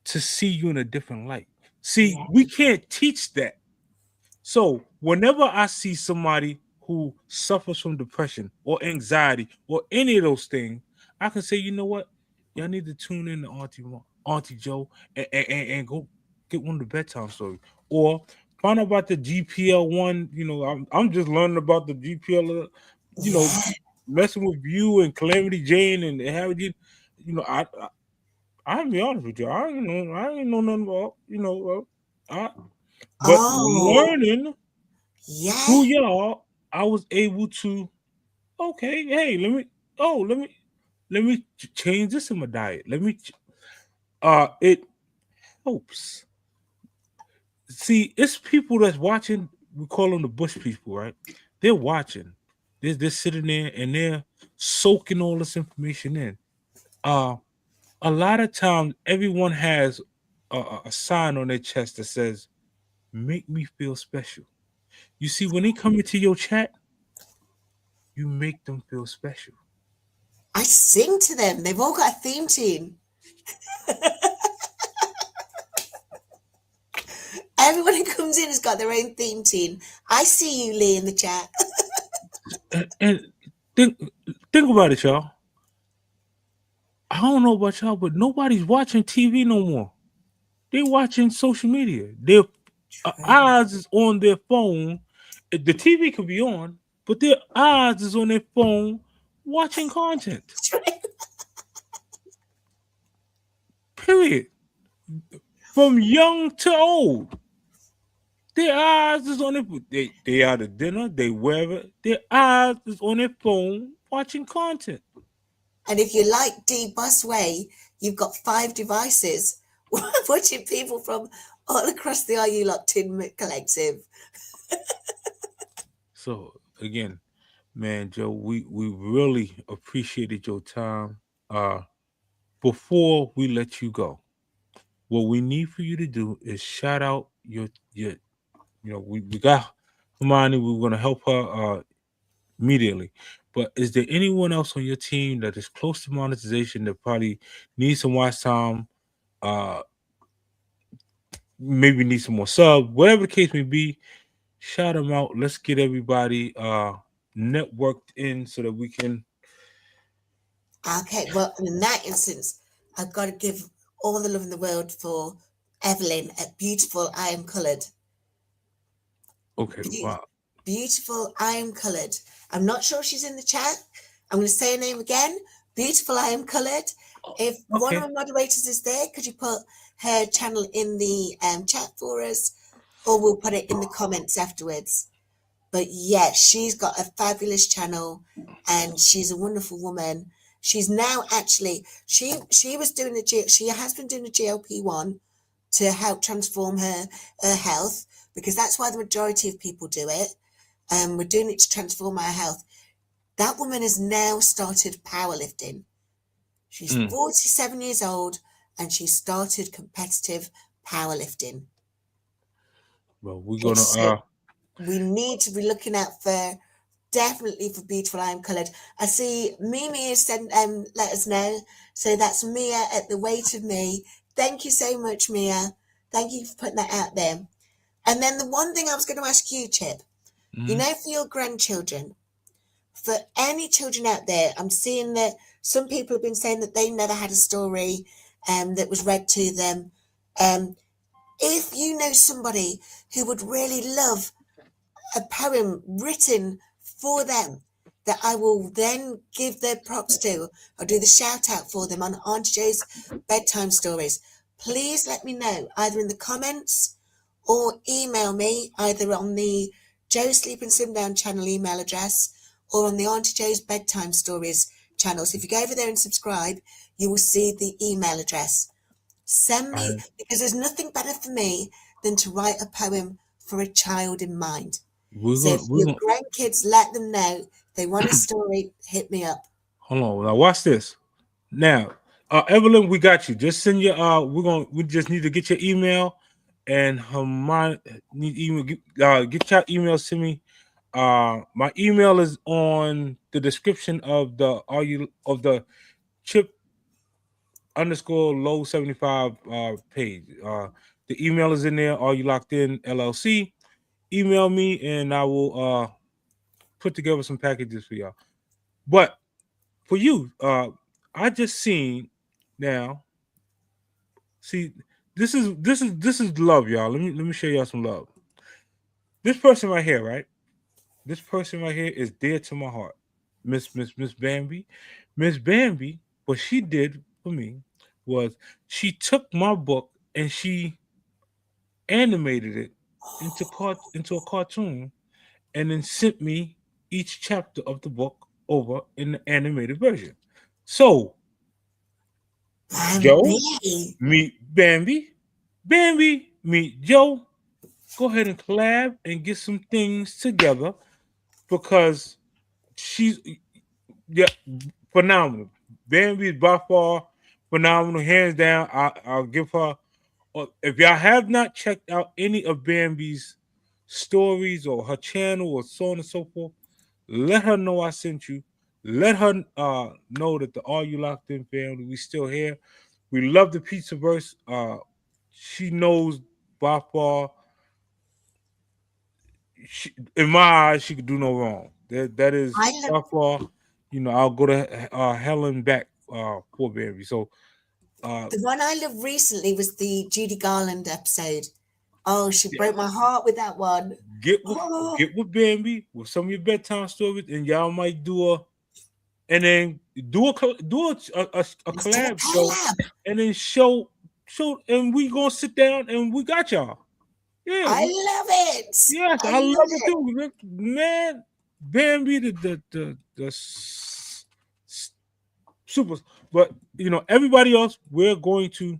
Speaker 2: to see you in a different light. See, we can't teach that. So whenever I see somebody who suffers from depression or anxiety or any of those things, I can say, you know what? Y'all need to tune in to Auntie Jo and go get one of the bedtime stories. Or find out about the GPL one. You know, I'm just learning about the GPL, you know, messing with you and Calamity Jane and Harry Dean. You know, I'll be honest with you. I ain't know nothing about, but learning through y'all, I was able to, okay, hey, let me change this in my diet. It helps. See, it's people that's watching. We call them the bush people, right? They're watching. They're sitting there and they're soaking all this information in. A lot of times, everyone has a sign on their chest that says, "Make me feel special." You see, when they come into your chat, you make them feel special.
Speaker 3: I sing to them. They've all got a theme tune. Everyone who comes in has got their own theme tune. I see you, Lee, in the chat.
Speaker 2: and think about it, y'all. I don't know about y'all, but nobody's watching TV no more. They're watching social media. Their eyes is on their phone. The TV could be on, but their eyes is on their phone watching content. Period. From young to old. Their eyes is on they out at dinner, they wherever, their eyes is on their phone watching content.
Speaker 3: And if you like D Busway, you've got 5 devices watching people from all across the Are You Locked In collective.
Speaker 2: So again, man, Joe, we really appreciated your time. Before we let you go, what we need for you to do is shout out your we got Hermione, we're gonna help her immediately. But is there anyone else on your team that is close to monetization that probably needs some watch time, uh maybe need some more sub, whatever the case may be, shout them out. Let's get everybody networked in so that we can.
Speaker 3: Okay, well, in that instance, I've got to give all the love in the world for Evelyn at Beautiful I Am Coloured.
Speaker 2: Okay,
Speaker 3: Be-
Speaker 2: wow.
Speaker 3: Beautiful I Am Coloured. I'm not sure she's in the chat. I'm going to say her name again. Beautiful I Am Coloured. If one of
Speaker 2: Okay.
Speaker 3: our moderators is there, could you put her channel in the chat for us? Or we'll put it in the comments afterwards. But yeah, she's got a fabulous channel and she's a wonderful woman. She's now actually she was doing she has been doing a GLP-1 to help transform her health, because that's why the majority of people do it. We're doing it to transform our health. That woman has now started powerlifting. She's 47 years old and she started competitive powerlifting.
Speaker 2: Well, we're
Speaker 3: Okay,
Speaker 2: gonna
Speaker 3: so we need to be looking out for definitely for Beautiful I Am Coloured. I see Mimi has sent let us know. So that's Mia at the weight of me. Thank you so much, Mia. Thank you for putting that out there. And then the one thing I was going to ask you, Chip, you know, for your grandchildren, for any children out there, I'm seeing that some people have been saying that they never had a story that was read to them. If you know somebody who would really love a poem written for them that I will then give their props to, or do the shout out for them on Auntie Jo's bedtime stories, please let me know either in the comments or email me either on the Joe Sleep and Slim Down channel email address or on the Auntie Jo's bedtime stories channel. So if you go over there and subscribe, you will see the email address. Send me, because there's nothing better for me than to write a poem for a child in mind.
Speaker 2: we're
Speaker 3: So
Speaker 2: gonna
Speaker 3: if
Speaker 2: we're
Speaker 3: your
Speaker 2: gonna
Speaker 3: grandkids, let them know they want a story, hit me up.
Speaker 2: hold on. Now watch this. Now, Evelyn, we got you. Just send your we just need to get your email and Hermione need email get your emails to me. My email is on the description of the chip underscore low 75 page. The email is in there. Are you locked in LLC? Email me and I will put together some packages for y'all. But for you, I just seen now. See, this is love, y'all. Let me show y'all some love. This person right here, right? This person right here is dear to my heart. Miss Bambi. Miss Bambi, what she did for me was she took my book and she animated it into a cartoon and then sent me each chapter of the book over in the animated version. So Joe,
Speaker 3: Bambi.
Speaker 2: meet Bambi. Bambi, meet Joe. Go ahead and collab and get some things together because she's yeah phenomenal. Bambi is by far phenomenal, hands down. I'll give her. If y'all have not checked out any of Bambi's stories or her channel or so on and so forth, let her know I sent you. Let her know that the All You Locked In family, we still here. We love the pizza verse. She knows by far. In my eyes, she could do no wrong. That is
Speaker 3: I love
Speaker 2: by far. I'll go to hell and back for Bambi. So
Speaker 3: the one I loved recently was the Judy Garland episode. Oh, she
Speaker 2: yeah,
Speaker 3: broke my heart with that one.
Speaker 2: get with
Speaker 3: Oh,
Speaker 2: get with Bambi with some of your bedtime stories, and y'all might do and then do a
Speaker 3: let's do a
Speaker 2: collab show,
Speaker 3: collab.
Speaker 2: and then show, and we gonna sit down and we got y'all. Yeah,
Speaker 3: I love it.
Speaker 2: yes,
Speaker 3: I
Speaker 2: I love
Speaker 3: love
Speaker 2: it
Speaker 3: it.
Speaker 2: too, man. Bambi, super. But everybody else, we're going to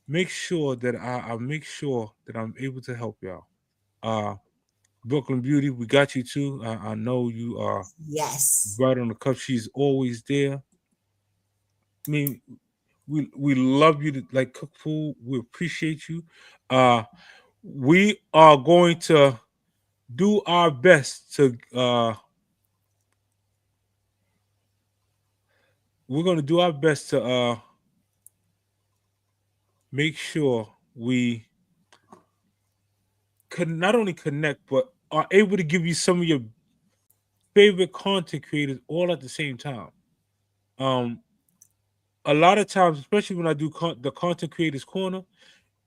Speaker 2: make sure that I make sure that I'm able to help y'all. Uh, Brooklyn Beauty, we got you too. I know you are
Speaker 3: Yes.
Speaker 2: right on the cuff. She's always there. I mean, we love you to like cook food. We appreciate you. Uh, we are going to do our best to we're going to do our best to make sure we can not only connect but are able to give you some of your favorite content creators all at the same time. Um, a lot of times, especially when I do the content creators corner,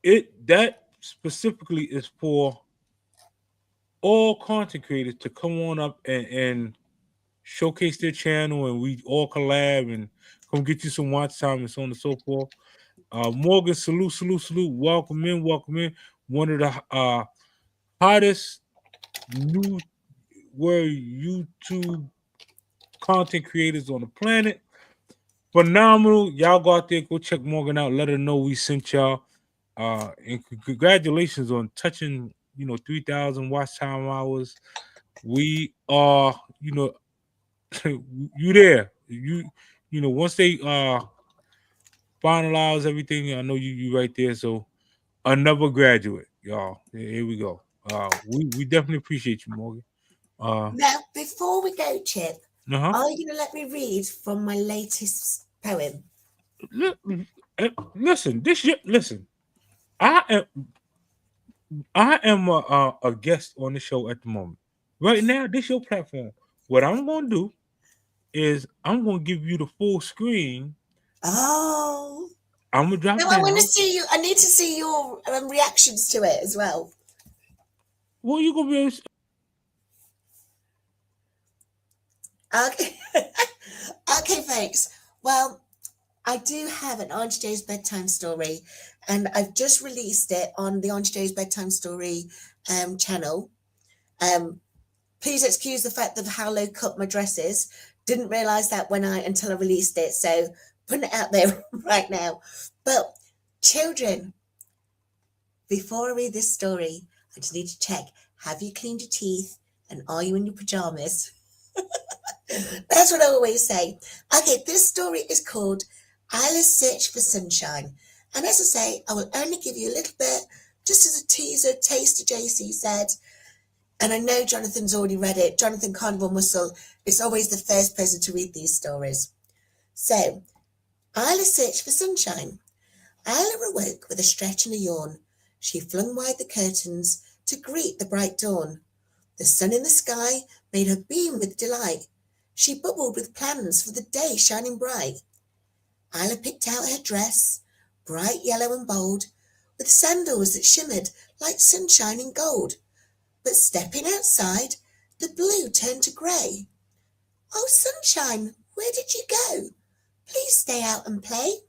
Speaker 2: it that specifically is for all content creators to come on up and showcase their channel, and we all collab and come get you some watch time and so on and so forth. Morgan, salute, salute, salute. Welcome in, welcome in. One of the hottest new word YouTube content creators on the planet. Phenomenal. Y'all go out there, go check Morgan out. Let her know we sent y'all. And congratulations on touching, 3,000 watch time hours. We are, you there. Once they finalize everything, I know you right there. So another graduate, y'all. Here we go. We definitely appreciate you, Morgan.
Speaker 3: Now, before we go, Chip,
Speaker 2: Uh-huh.
Speaker 3: are you going to let me read from my latest poem?
Speaker 2: Listen, listen. I am a guest on the show at the moment. Right now, this your platform. What I'm gonna do is I'm gonna give you the full screen.
Speaker 3: Oh,
Speaker 2: I'm gonna drop
Speaker 3: now I want to
Speaker 2: down.
Speaker 3: see you. I need to see your reactions to it as well.
Speaker 2: Well, you gonna be able to,
Speaker 3: Okay. Okay, thanks. Well, I do have an Auntie Jo's bedtime story, and I've just released it on the Auntie Jo's bedtime story channel. Um, Please excuse the fact of how low cut my dress is. Didn't realize that until I released it. So putting it out there right now. But children, before I read this story, I just need to check. Have you cleaned your teeth? And are you in your pajamas? That's what I always say. Okay, this story is called Isla's Search for Sunshine. And as I say, I will only give you a little bit, just as a teaser, taster, JC said. And I know Jonathan's already read it. Jonathan Carnival Muscle is always the first person to read these stories. So, Isla searched for sunshine. Isla awoke with a stretch and a yawn. She flung wide the curtains to greet the bright dawn. The sun in the sky made her beam with delight. She bubbled with plans for the day shining bright. Isla picked out her dress, bright yellow and bold, with sandals that shimmered like sunshine in gold. But stepping outside, the blue turned to grey. Oh, sunshine, where did you go? Please stay out and play.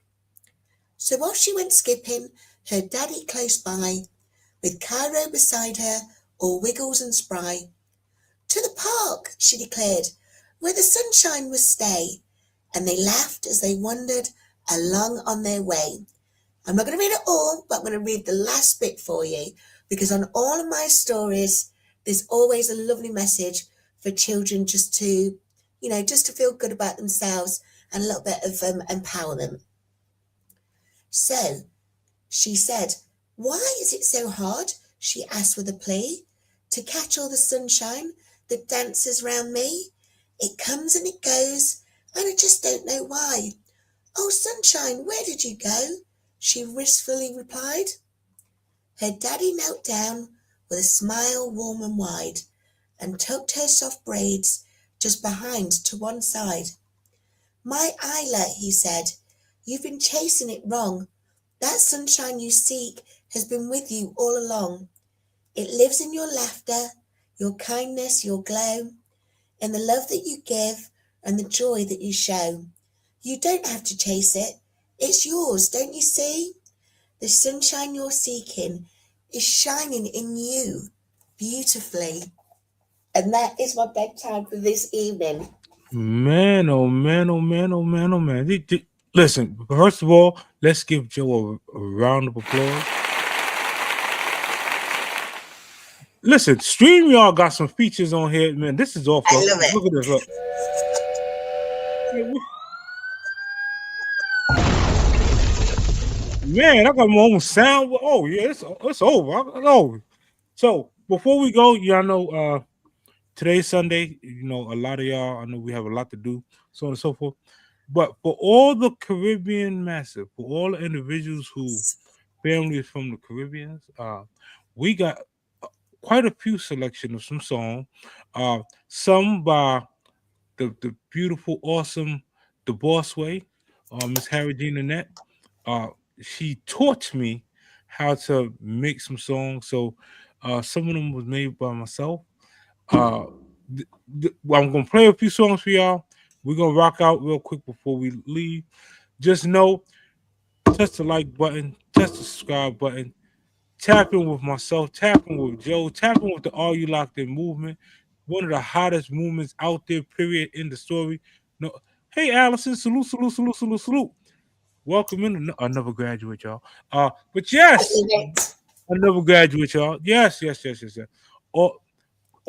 Speaker 3: So off she went skipping, her daddy close by, with Cairo beside her, all wiggles and spry. To the park, she declared, where the sunshine must stay. And they laughed as they wandered along on their way. I'm not going to read it all, but I'm going to read the last bit for you, because on all of my stories, there's always a lovely message for children just to, just to feel good about themselves and a little bit of empowerment. So she said, why is it so hard, she asked with a plea, to catch all the sunshine that dances round me? It comes and it goes, and I just don't know why. Oh, sunshine, where did you go? She wistfully replied. Her daddy knelt down with a smile warm and wide, and tucked her soft braids just behind to one side. My Isla, he said, you've been chasing it wrong. That sunshine you seek has been with you all along. It lives in your laughter, your kindness, your glow, in the love that you give and the joy that you show. You don't have to chase it. It's yours, don't you see? The sunshine you're seeking is shining in you beautifully. And that is my bedtime for this evening.
Speaker 2: Man, oh man, oh man, oh man, oh man. Listen, first of all, let's give Joe a round of applause. Listen, StreamYard got some features on here, man. This is awful.
Speaker 3: I love it.
Speaker 2: Look at this. Look. Man, I got my own sound. Oh yeah, it's over. Oh, so before we go, y'all know today's Sunday. You know, a lot of y'all. I know we have a lot to do, so on and so forth. But for all the Caribbean massive, for all the individuals who families from the Caribbean, we got quite a few selection of some songs. Some by the beautiful, awesome, the Boss Way, Miss Harry Jean Annette. She taught me how to make some songs. So some of them was made by myself. I'm gonna play a few songs for y'all. We're gonna rock out real quick before we leave. Just know, touch the like button, touch the subscribe button, tap in with myself, tap in with Joe, tap in with the Are You Locked In movement, one of the hottest movements out there, period, in the story. No, hey Allison, salute, salute, salute, salute, salute. Welcome in another graduate, y'all. But yes, another graduate, y'all. Yes.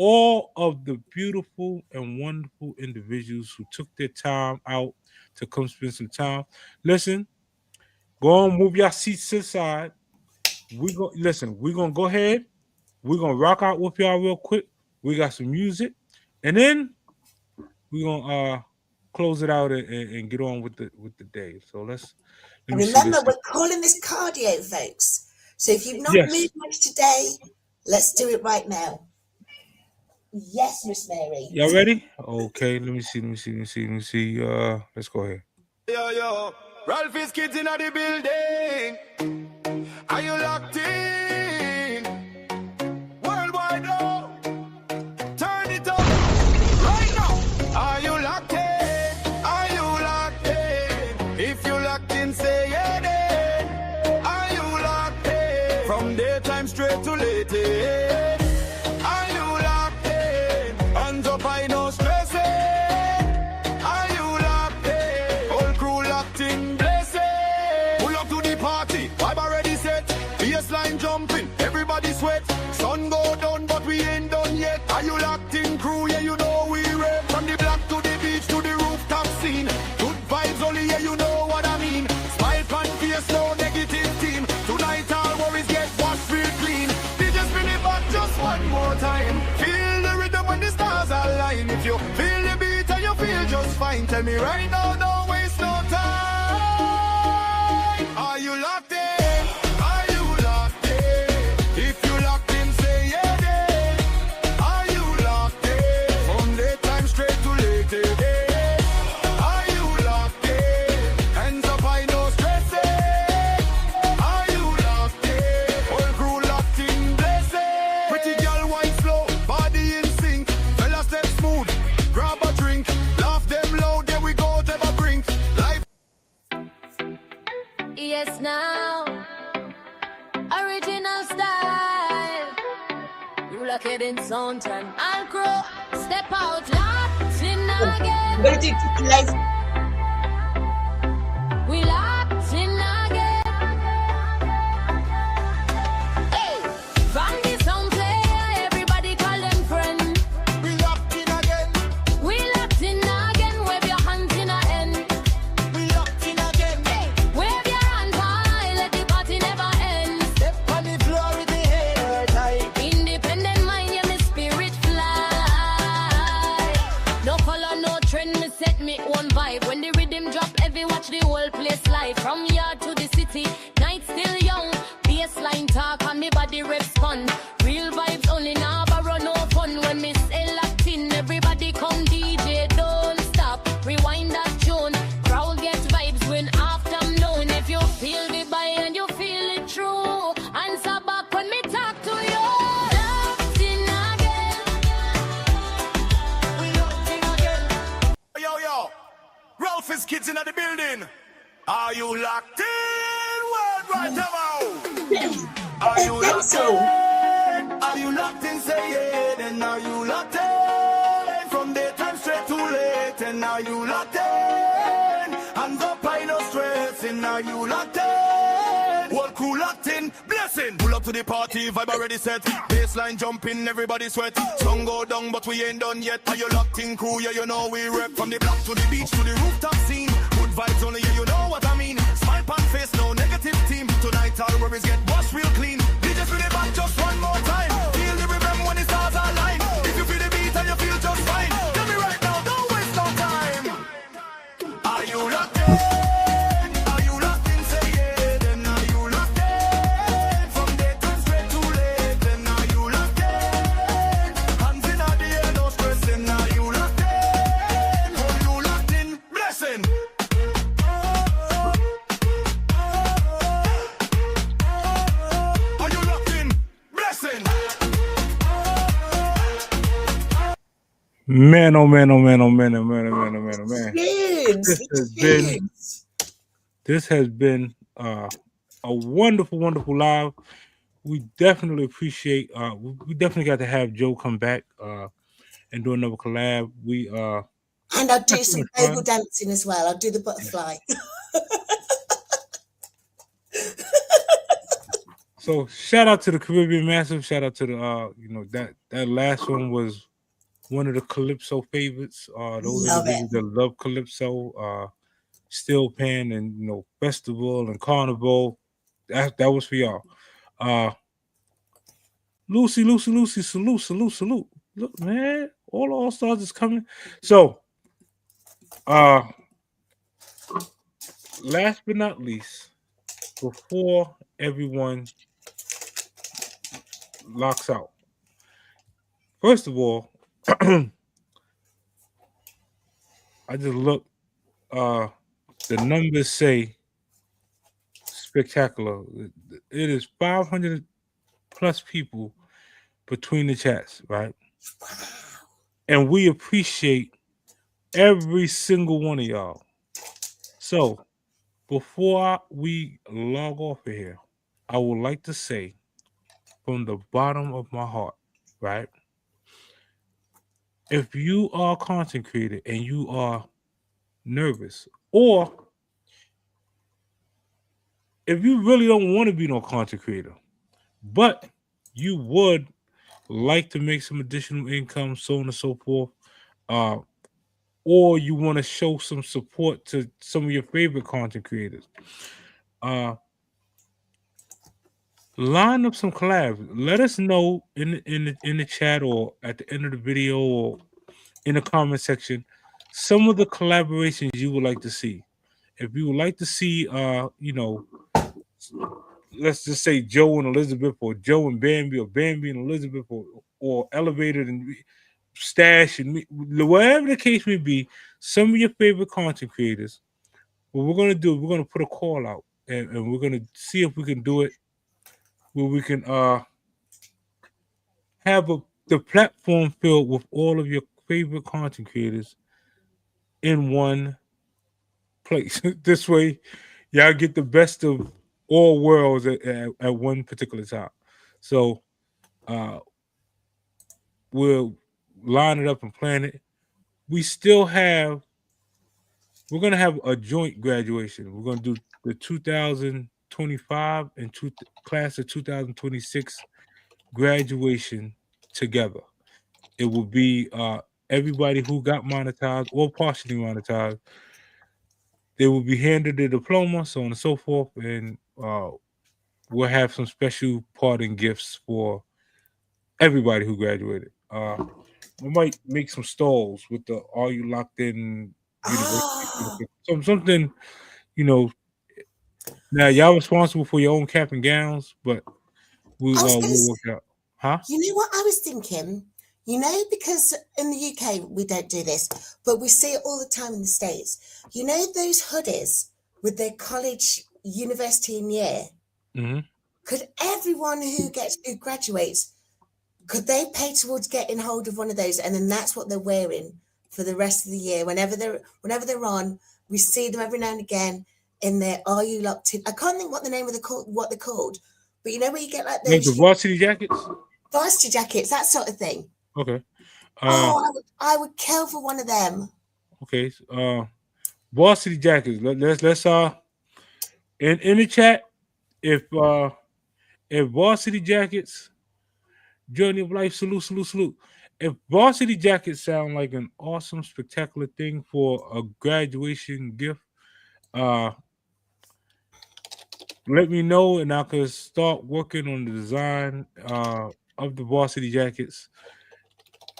Speaker 2: All of the beautiful and wonderful individuals who took their time out to come spend some time. Listen, go on, move your seats to the side. We're gonna go ahead. We're gonna rock out with y'all real quick. We got some music, and then we're gonna close it out and get on with the day. So let me
Speaker 3: remember,
Speaker 2: see this.
Speaker 3: we're calling this cardio, folks. So if you've not moved much today, let's do it right now. Yes, Miss Mary.
Speaker 2: Y'all ready? Okay, let me see. Let's go ahead.
Speaker 1: Yo, Ralphie's kids in the building. Are you locked in? Worldwide, oh. Turn it up right now. Are you locked in? Are you locked in? If you locked in, say yeah then. Are you locked in? From daytime straight to late. Are you locked in? Hands up, I know stressing. Are you locked in? Whole crew locked in, blessing. Pull up to the party, vibe already set. Baseline jumping, everybody sweat. Sun go down, but we ain't done yet. Are you locked in, crew? Yeah, you know we rap. From the block to the beach to the rooftop scene. Good vibes only, yeah, you know what I mean. Smile on face, no negative team. Tonight all worries get washed real clean. DJ spin it back just one more time. Feel the rhythm when the stars align. If you feel the beat and you feel just fine, tell me right now, don't waste no time. Are you locked in? Are you locked in? If you locked in, say yeah then. Are you locked in? From daytime straight to late. Are you locked in? Hands up, I know stressing. Are you locked in? Whole crew locked in, blessing. Pretty girl wine slow, body in sync. Fella step smooth, grab a drink. Laugh them loud, there we go, to the brink. Life.
Speaker 4: Yes, now. Original style. Rulockedin sound time. I'll grow. Step out locked in again.
Speaker 3: We're going to do today's.
Speaker 4: We locked in again. Hey, from the sound play, everybody call them friend.
Speaker 1: We locked in again.
Speaker 4: We locked in again. Wave your hands in a end.
Speaker 1: We locked in again.
Speaker 4: Hey, wave your hand high. Let the party never end.
Speaker 1: Step on the floor with the head high.
Speaker 4: Independent mind, yeah, me spirit fly. No follow, no trend, me set me own vibe. When the rhythm drop, heavy, watch the whole place live. From yard to the city, night still young. Baseline talk and me body respond. Real vibes only now, borrow no fun. When me say locked in, everybody come DJ, don't stop. Rewind that tune, crowd get vibes when afternoon. If you feel the vibe and you feel it true, answer back when me talk to you. Locked in again.
Speaker 1: We locked in again. Yo, Ralphie's kids in the building. Are you locked in? Worldwide, come on. Are you locked
Speaker 3: Pencil.
Speaker 1: in? Are you locked in? Say yeah. Then are you locked in? From daytime straight to late. And are you locked in? Hands up, I no stress. And are you locked in? Whole crew locked in. Blessing. Pull up to the party, vibe already set. Baseline jumping, everybody sweat. Sun go down, but we ain't done yet. Are you locked in, crew? Yeah, you know we rep. From the block to the beach to the rooftop scene. Good vibes only, yeah, you know what I mean. Smile pan face, no negative team. Tonight all worries get washed real clean. DJs with the back just one more time. Feel the rhythm when the stars align. If you feel the beat and you feel just fine, tell me right now, don't waste no time. Are you locked in? Are you locked in? Say yeah. Then are you locked in? From daytime straight to late. Then are you locked in? Hands in the air, no stressing. Are you locked in? Hold you locked in. Blessing. Are you locked in? Blessing.
Speaker 2: Man, oh man, oh man, oh man, oh man, oh man, oh man, oh man.
Speaker 3: Tunes.
Speaker 2: This has been a wonderful, wonderful live. We definitely appreciate. We definitely got to have Joe come back and do another collab.
Speaker 3: And I'll do
Speaker 2: That's
Speaker 3: some
Speaker 2: fun.
Speaker 3: vocal dancing as well. I'll do the butterfly.
Speaker 2: So shout out to the Caribbean Massive. Shout out to the that last one was one of the Calypso favorites. Those
Speaker 3: Love
Speaker 2: individuals that love Calypso, Steel Pan, and Festival and Carnival. That was for y'all. Lucy, salute. Look, man, all stars is coming. So, last but not least, before everyone locks out, first of all, I just look. The numbers say spectacular. It is 500 plus people between the chats, right? And we appreciate every single one of y'all. So before we log off of here, I would like to say from the bottom of my heart, right? If you are a content creator and you are nervous, or if you really don't want to be no content creator, but you would like to make some additional income, so on and so forth, or you want to show some support to some of your favorite content creators, line up some collabs. Let us know in the chat or at the end of the video or in the comment section some of the collaborations you would like to see. If you would like to see, let's just say Joe and Elizabeth, or Joe and Bambi, or Bambi and Elizabeth, or Elevated and Stash, and me, whatever the case may be, some of your favorite content creators. What we're gonna do, we're gonna put a call out, and we're gonna see if we can do it where we can have the platform filled with all of your favorite content creators in one place. This way, y'all get the best of all worlds at one particular time. So we'll line it up and plan it. We're gonna have a joint graduation. We're gonna do the 2025 and class of 2026 graduation together. It will be everybody who got monetized or partially monetized. They will be handed a diploma, so on and so forth, and we'll have some special parting gifts for everybody who graduated. We might make some stalls with the "Are You Locked In?" University, something, Now y'all responsible for your own cap and gowns, but we'll work out. Huh?
Speaker 3: You know what I was thinking? Because in the UK we don't do this, but we see it all the time in the States. You know those hoodies with their college, university in year?
Speaker 2: Mm-hmm.
Speaker 3: Could everyone who graduates, could they pay towards getting hold of one of those, and then that's what they're wearing for the rest of the year? Whenever they're on, we see them every now and again in their "Are You Locked In?" I can't think what the name of what they're called, But you know where you get like
Speaker 2: Like
Speaker 3: those
Speaker 2: the varsity jackets?
Speaker 3: varsity jackets, that sort of thing.
Speaker 2: Okay.
Speaker 3: I would kill for one of them.
Speaker 2: Okay. Varsity jackets. Let's in the chat, if varsity jackets, journey of life, salute. If varsity jackets sound like an awesome, spectacular thing for a graduation gift, uh let me know and I could start working on the design of the varsity jackets.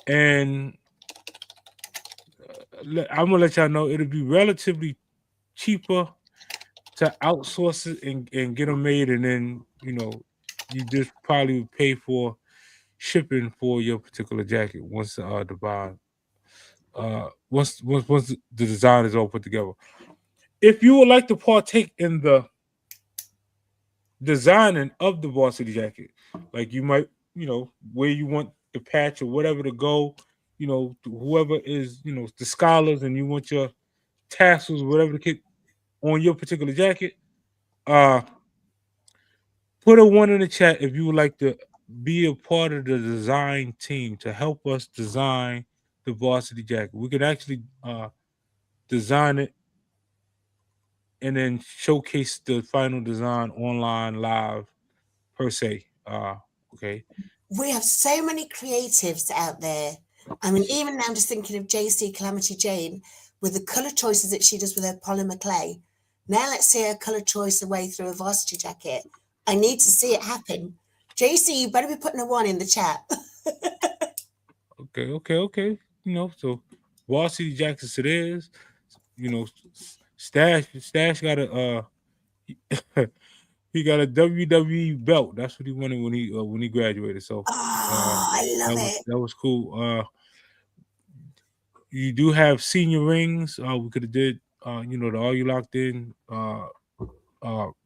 Speaker 2: And I'm gonna let y'all know it'll be relatively cheaper to outsource it and get them made, and then you just probably would pay for shipping for your particular jacket once the buy once the design is all put together. If you would like to partake in the designing of the varsity jacket, like you might where you want the patch or whatever to go, whoever is the scholars, and you want your tassels, whatever the kit on your particular jacket, uh put a one in the chat if you would like to be a part of the design team to help us design the varsity jacket. We could actually design it and then showcase the final design online live per se. Okay.
Speaker 3: We have so many creatives out there. I mean, even now I'm just thinking of JC Calamity Jane with the colour choices that she does with her polymer clay. Now let's see her colour choice away through a varsity jacket. I need to see it happen. JC, you better be putting a one in the chat.
Speaker 2: Okay. So varsity jackets it is. Stash got a he got a WWE belt. That's what he wanted when he graduated. So
Speaker 3: I love it.
Speaker 2: that was cool. You do have senior rings. We could have did the All You Locked In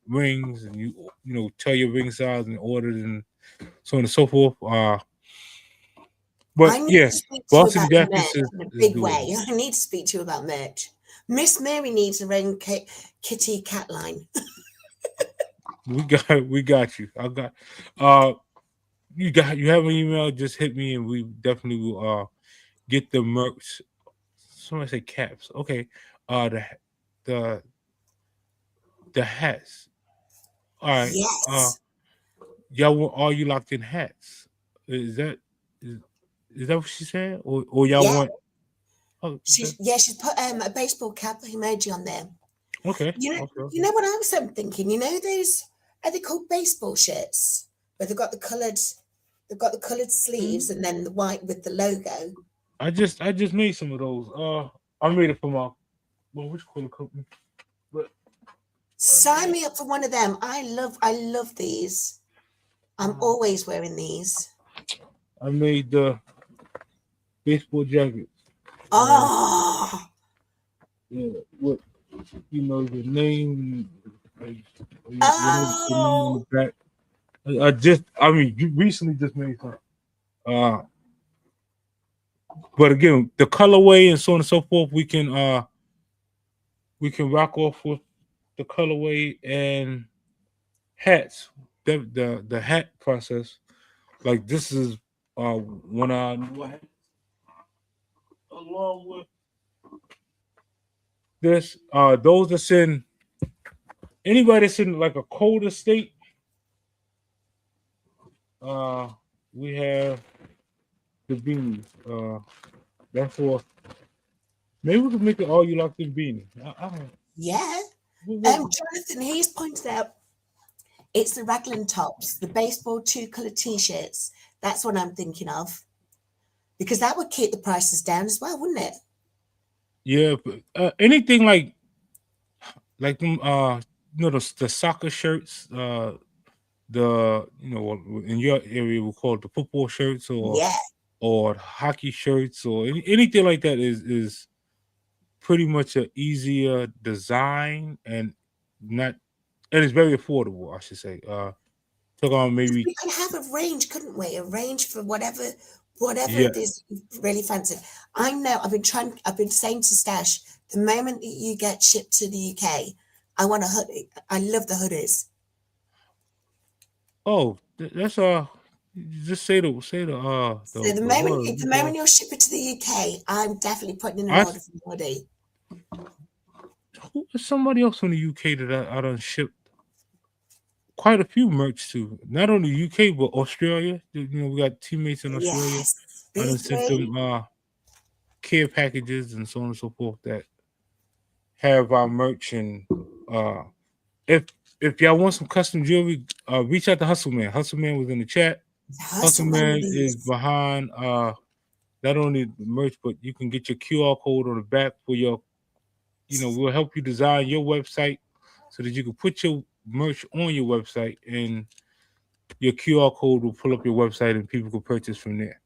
Speaker 2: rings, and you tell your ring size and order and so on and so forth. But
Speaker 3: I need
Speaker 2: yeah,
Speaker 3: to speak to you
Speaker 2: varsity
Speaker 3: about the
Speaker 2: jackets
Speaker 3: merch in a
Speaker 2: is
Speaker 3: big
Speaker 2: doable.
Speaker 3: way. I need to speak to you about merch. Miss Mary needs her own kitty cat line.
Speaker 2: We got you. I got you have an email, just hit me and we definitely will get the merch. Somebody say caps. Okay. The the hats. All right.
Speaker 3: Yes.
Speaker 2: Y'all want All You Locked In hats? Is that is, is that what she said? Or y'all
Speaker 3: Yeah.
Speaker 2: want
Speaker 3: She's put a baseball cap emoji on there.
Speaker 2: okay.
Speaker 3: You
Speaker 2: Okay.
Speaker 3: know what I was thinking? You know those, are they called baseball shirts? Where they've got the coloured sleeves and then the white with the logo.
Speaker 2: I just made some of those. I made it for my which color company? But
Speaker 3: Sign me up for one of them. I love these. I'm always wearing these.
Speaker 2: I made the baseball jackets.
Speaker 3: Oh,
Speaker 2: Yeah, what the name, like, your name on
Speaker 3: oh,
Speaker 2: the back. You recently just made some. Uh, but again, the colorway and so on and so forth, we can rock off with the colorway and hats. The hat process, like this is when I along with this, those that's in anybody that's in like a colder state, we have the beanies. That's for maybe we can make it All You Locked In beanie. I don't know.
Speaker 3: yeah. Jonathan, he's pointed out it's the raglan tops, the baseball 2-color t-shirts. That's what I'm thinking of. Because that would keep the prices down as well, wouldn't it?
Speaker 2: Yeah, but anything like them the soccer shirts, the in your area we call it the football shirts
Speaker 3: Yeah.
Speaker 2: or hockey shirts or anything like that is pretty much an easier design and it's very affordable, I should say. Talk on maybe
Speaker 3: We could have a range, couldn't we? A range for whatever
Speaker 2: yeah.
Speaker 3: it is you really fancy. I know I've been saying to Stash, the moment that you get shipped to the UK, I want a hoodie. I love the hoodies.
Speaker 2: Oh, that's just
Speaker 3: So the
Speaker 2: the
Speaker 3: moment
Speaker 2: word.
Speaker 3: the moment you'll ship it to the UK, I'm definitely putting in an
Speaker 2: I
Speaker 3: order for the body.
Speaker 2: who is somebody else from the UK that I done shipped quite a few merch to. Not only UK but Australia. We got teammates in Australia.
Speaker 3: Yes,
Speaker 2: I done sent
Speaker 3: B3.
Speaker 2: them care packages and so on and so forth that have our merch. And uh if if y'all want some custom jewelry, reach out to Hustle Man. Hustle Man was in the chat. Hustle
Speaker 3: Hustle man
Speaker 2: Man is
Speaker 3: bees.
Speaker 2: behind not only the merch, but you can get your QR code on the back for your, we'll help you design your website so that you can put your merch on your website and your QR code will pull up your website and people can purchase from there.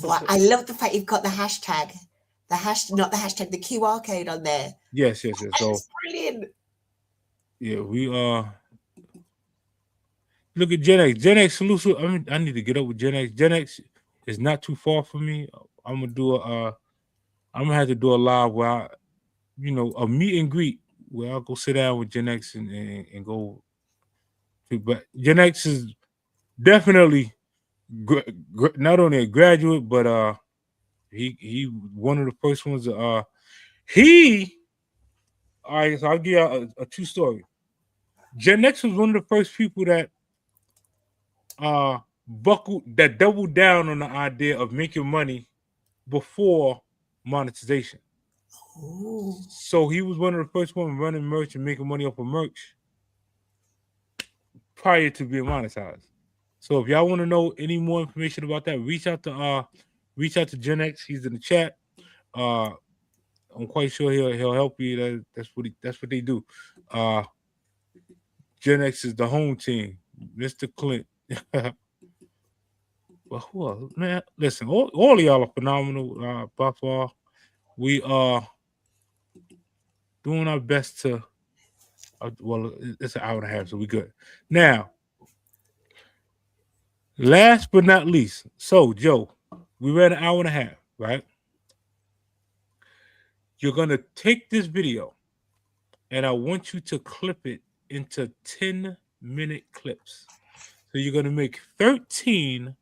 Speaker 3: What I love the fact you've got the hashtag, not the hashtag, the QR code on there.
Speaker 2: Yes. So
Speaker 3: That's brilliant.
Speaker 2: yeah, we look at Gen X. Gen X solution. I mean, I need to get up with Gen X. Gen X is not too far from me. I'm gonna do I'm gonna have to do a live where a meet and greet where I'll go sit down with Gen X and go. But Gen X is definitely not only a graduate, but he one of the first ones. He all right. So I'll give you a true story. Gen X was one of the first people that doubled down on the idea of making money before monetization.
Speaker 3: Ooh.
Speaker 2: So he was one of the first ones running merch and making money off of merch prior to being monetized. So if y'all want to know any more information about that, reach out to Gen X. He's in the chat. Uh I'm quite sure he'll help you. That's what they do. Uh Gen X is the home team. Mr. Clint. But who else? Man, listen, all of y'all are phenomenal by far. We are doing our best to well, it's an hour and a half, so we good. Now, last but not least, so Joe, we read an hour and a half, right? You're gonna take this video and I want you to clip it into 10-minute clips. So you're gonna make 13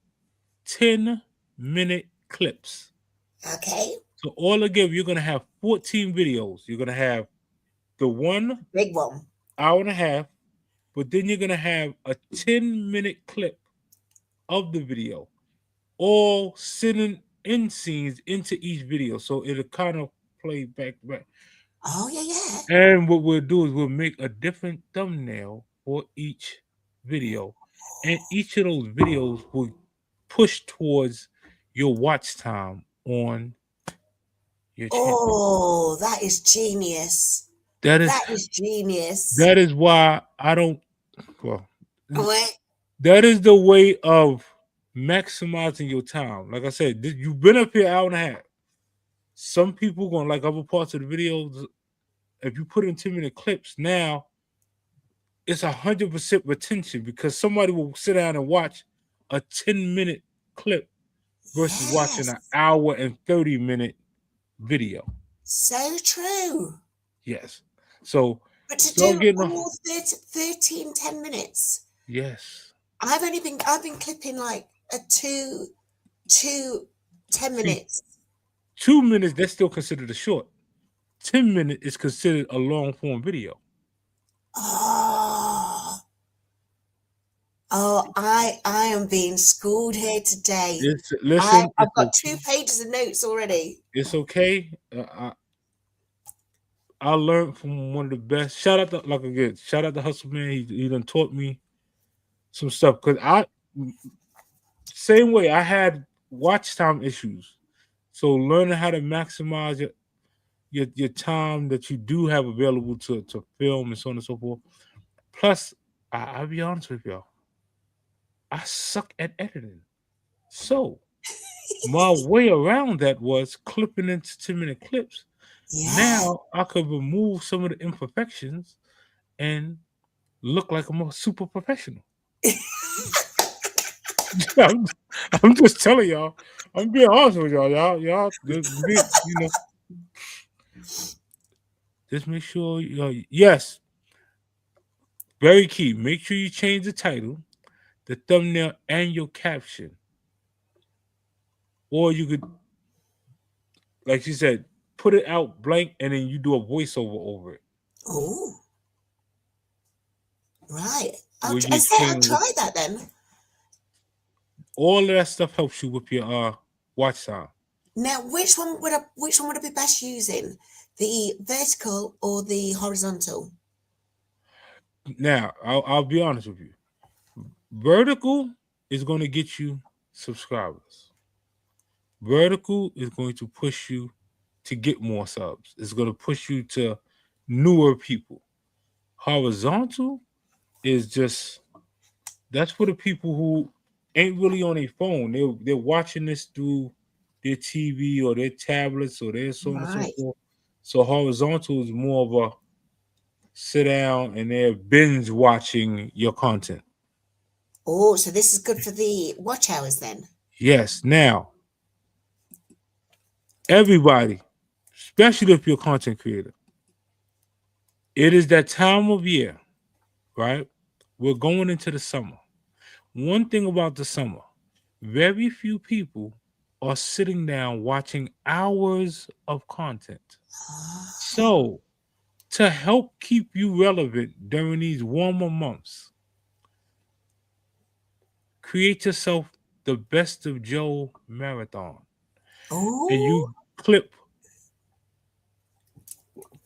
Speaker 2: 10-minute clips.
Speaker 3: Okay.
Speaker 2: So all together, you're gonna have 14 videos. You're gonna have the one
Speaker 3: Big one.
Speaker 2: hour and a half, but then you're gonna have a 10-minute clip of the video, all sitting in scenes into each video. So it'll kind of play back to back.
Speaker 3: Oh yeah.
Speaker 2: And what we'll do is we'll make a different thumbnail for each video. And each of those videos will push towards your watch time on your channel.
Speaker 3: Oh, that is genius.
Speaker 2: That is
Speaker 3: That is genius.
Speaker 2: that is why I don't well
Speaker 3: What?
Speaker 2: that is the way of maximizing your time. Like I said, you've been up here an hour and a half. Some people gonna like other parts of the videos. If you put in 10-minute clips, now it's 100% retention because somebody will sit down and watch a 10-minute clip versus watching an
Speaker 3: Yes.
Speaker 2: hour and 30-minute video.
Speaker 3: So true.
Speaker 2: Yes. So
Speaker 3: But to
Speaker 2: start
Speaker 3: do
Speaker 2: getting
Speaker 3: all 13 10 minutes,
Speaker 2: yes.
Speaker 3: I've been clipping like a two 10
Speaker 2: See,
Speaker 3: minutes.
Speaker 2: 2 minutes, that's still considered a short. 10 minutes is considered a long form video.
Speaker 3: Oh, I am being schooled here today.
Speaker 2: Listen,
Speaker 3: I've got 2 pages of notes already.
Speaker 2: it's okay. I learned from one of the best. Shout out to Hustle Man. He done taught me some stuff because same way I had watch time issues. So learning how to maximize your time that you do have available to film and so on and so forth. Plus, I'll be honest with y'all, I suck at editing. So my way around that was clipping into 10-minute clips.
Speaker 3: Yeah.
Speaker 2: Now I could remove some of the imperfections and look like I'm a super professional. I'm, I'm just telling y'all. I'm being honest with y'all. Y'all, just make sure. Yes, very key. Make sure you change the title, the thumbnail, and your caption. Or you could, like you said, put it out blank and then you do a voiceover over it.
Speaker 3: Oh, right.
Speaker 2: Where
Speaker 3: I
Speaker 2: you
Speaker 3: say I'll
Speaker 2: explain
Speaker 3: try that then.
Speaker 2: all of that stuff helps you with your watch time.
Speaker 3: Now, which one would I be best using? The vertical or the horizontal?
Speaker 2: Now, I'll be honest with you. Vertical is going to get you subscribers. Vertical is going to push you to get more subs. It's going to push you to newer people. Horizontal is just that's for the people who ain't really on their phone. They're watching this through their TV or their tablets or their so on and so
Speaker 3: Right.
Speaker 2: forth. So horizontal is more of a sit down and they're binge watching your content.
Speaker 3: Oh, so this is good for the watch hours then.
Speaker 2: Yes. Now, everybody, especially if you're a content creator, it is that time of year, right? We're going into the summer. One thing about the summer, very few people are sitting down watching hours of content. So, to help keep you relevant during these warmer months, create yourself the Best of Joe marathon. And
Speaker 3: Oh,
Speaker 2: you clip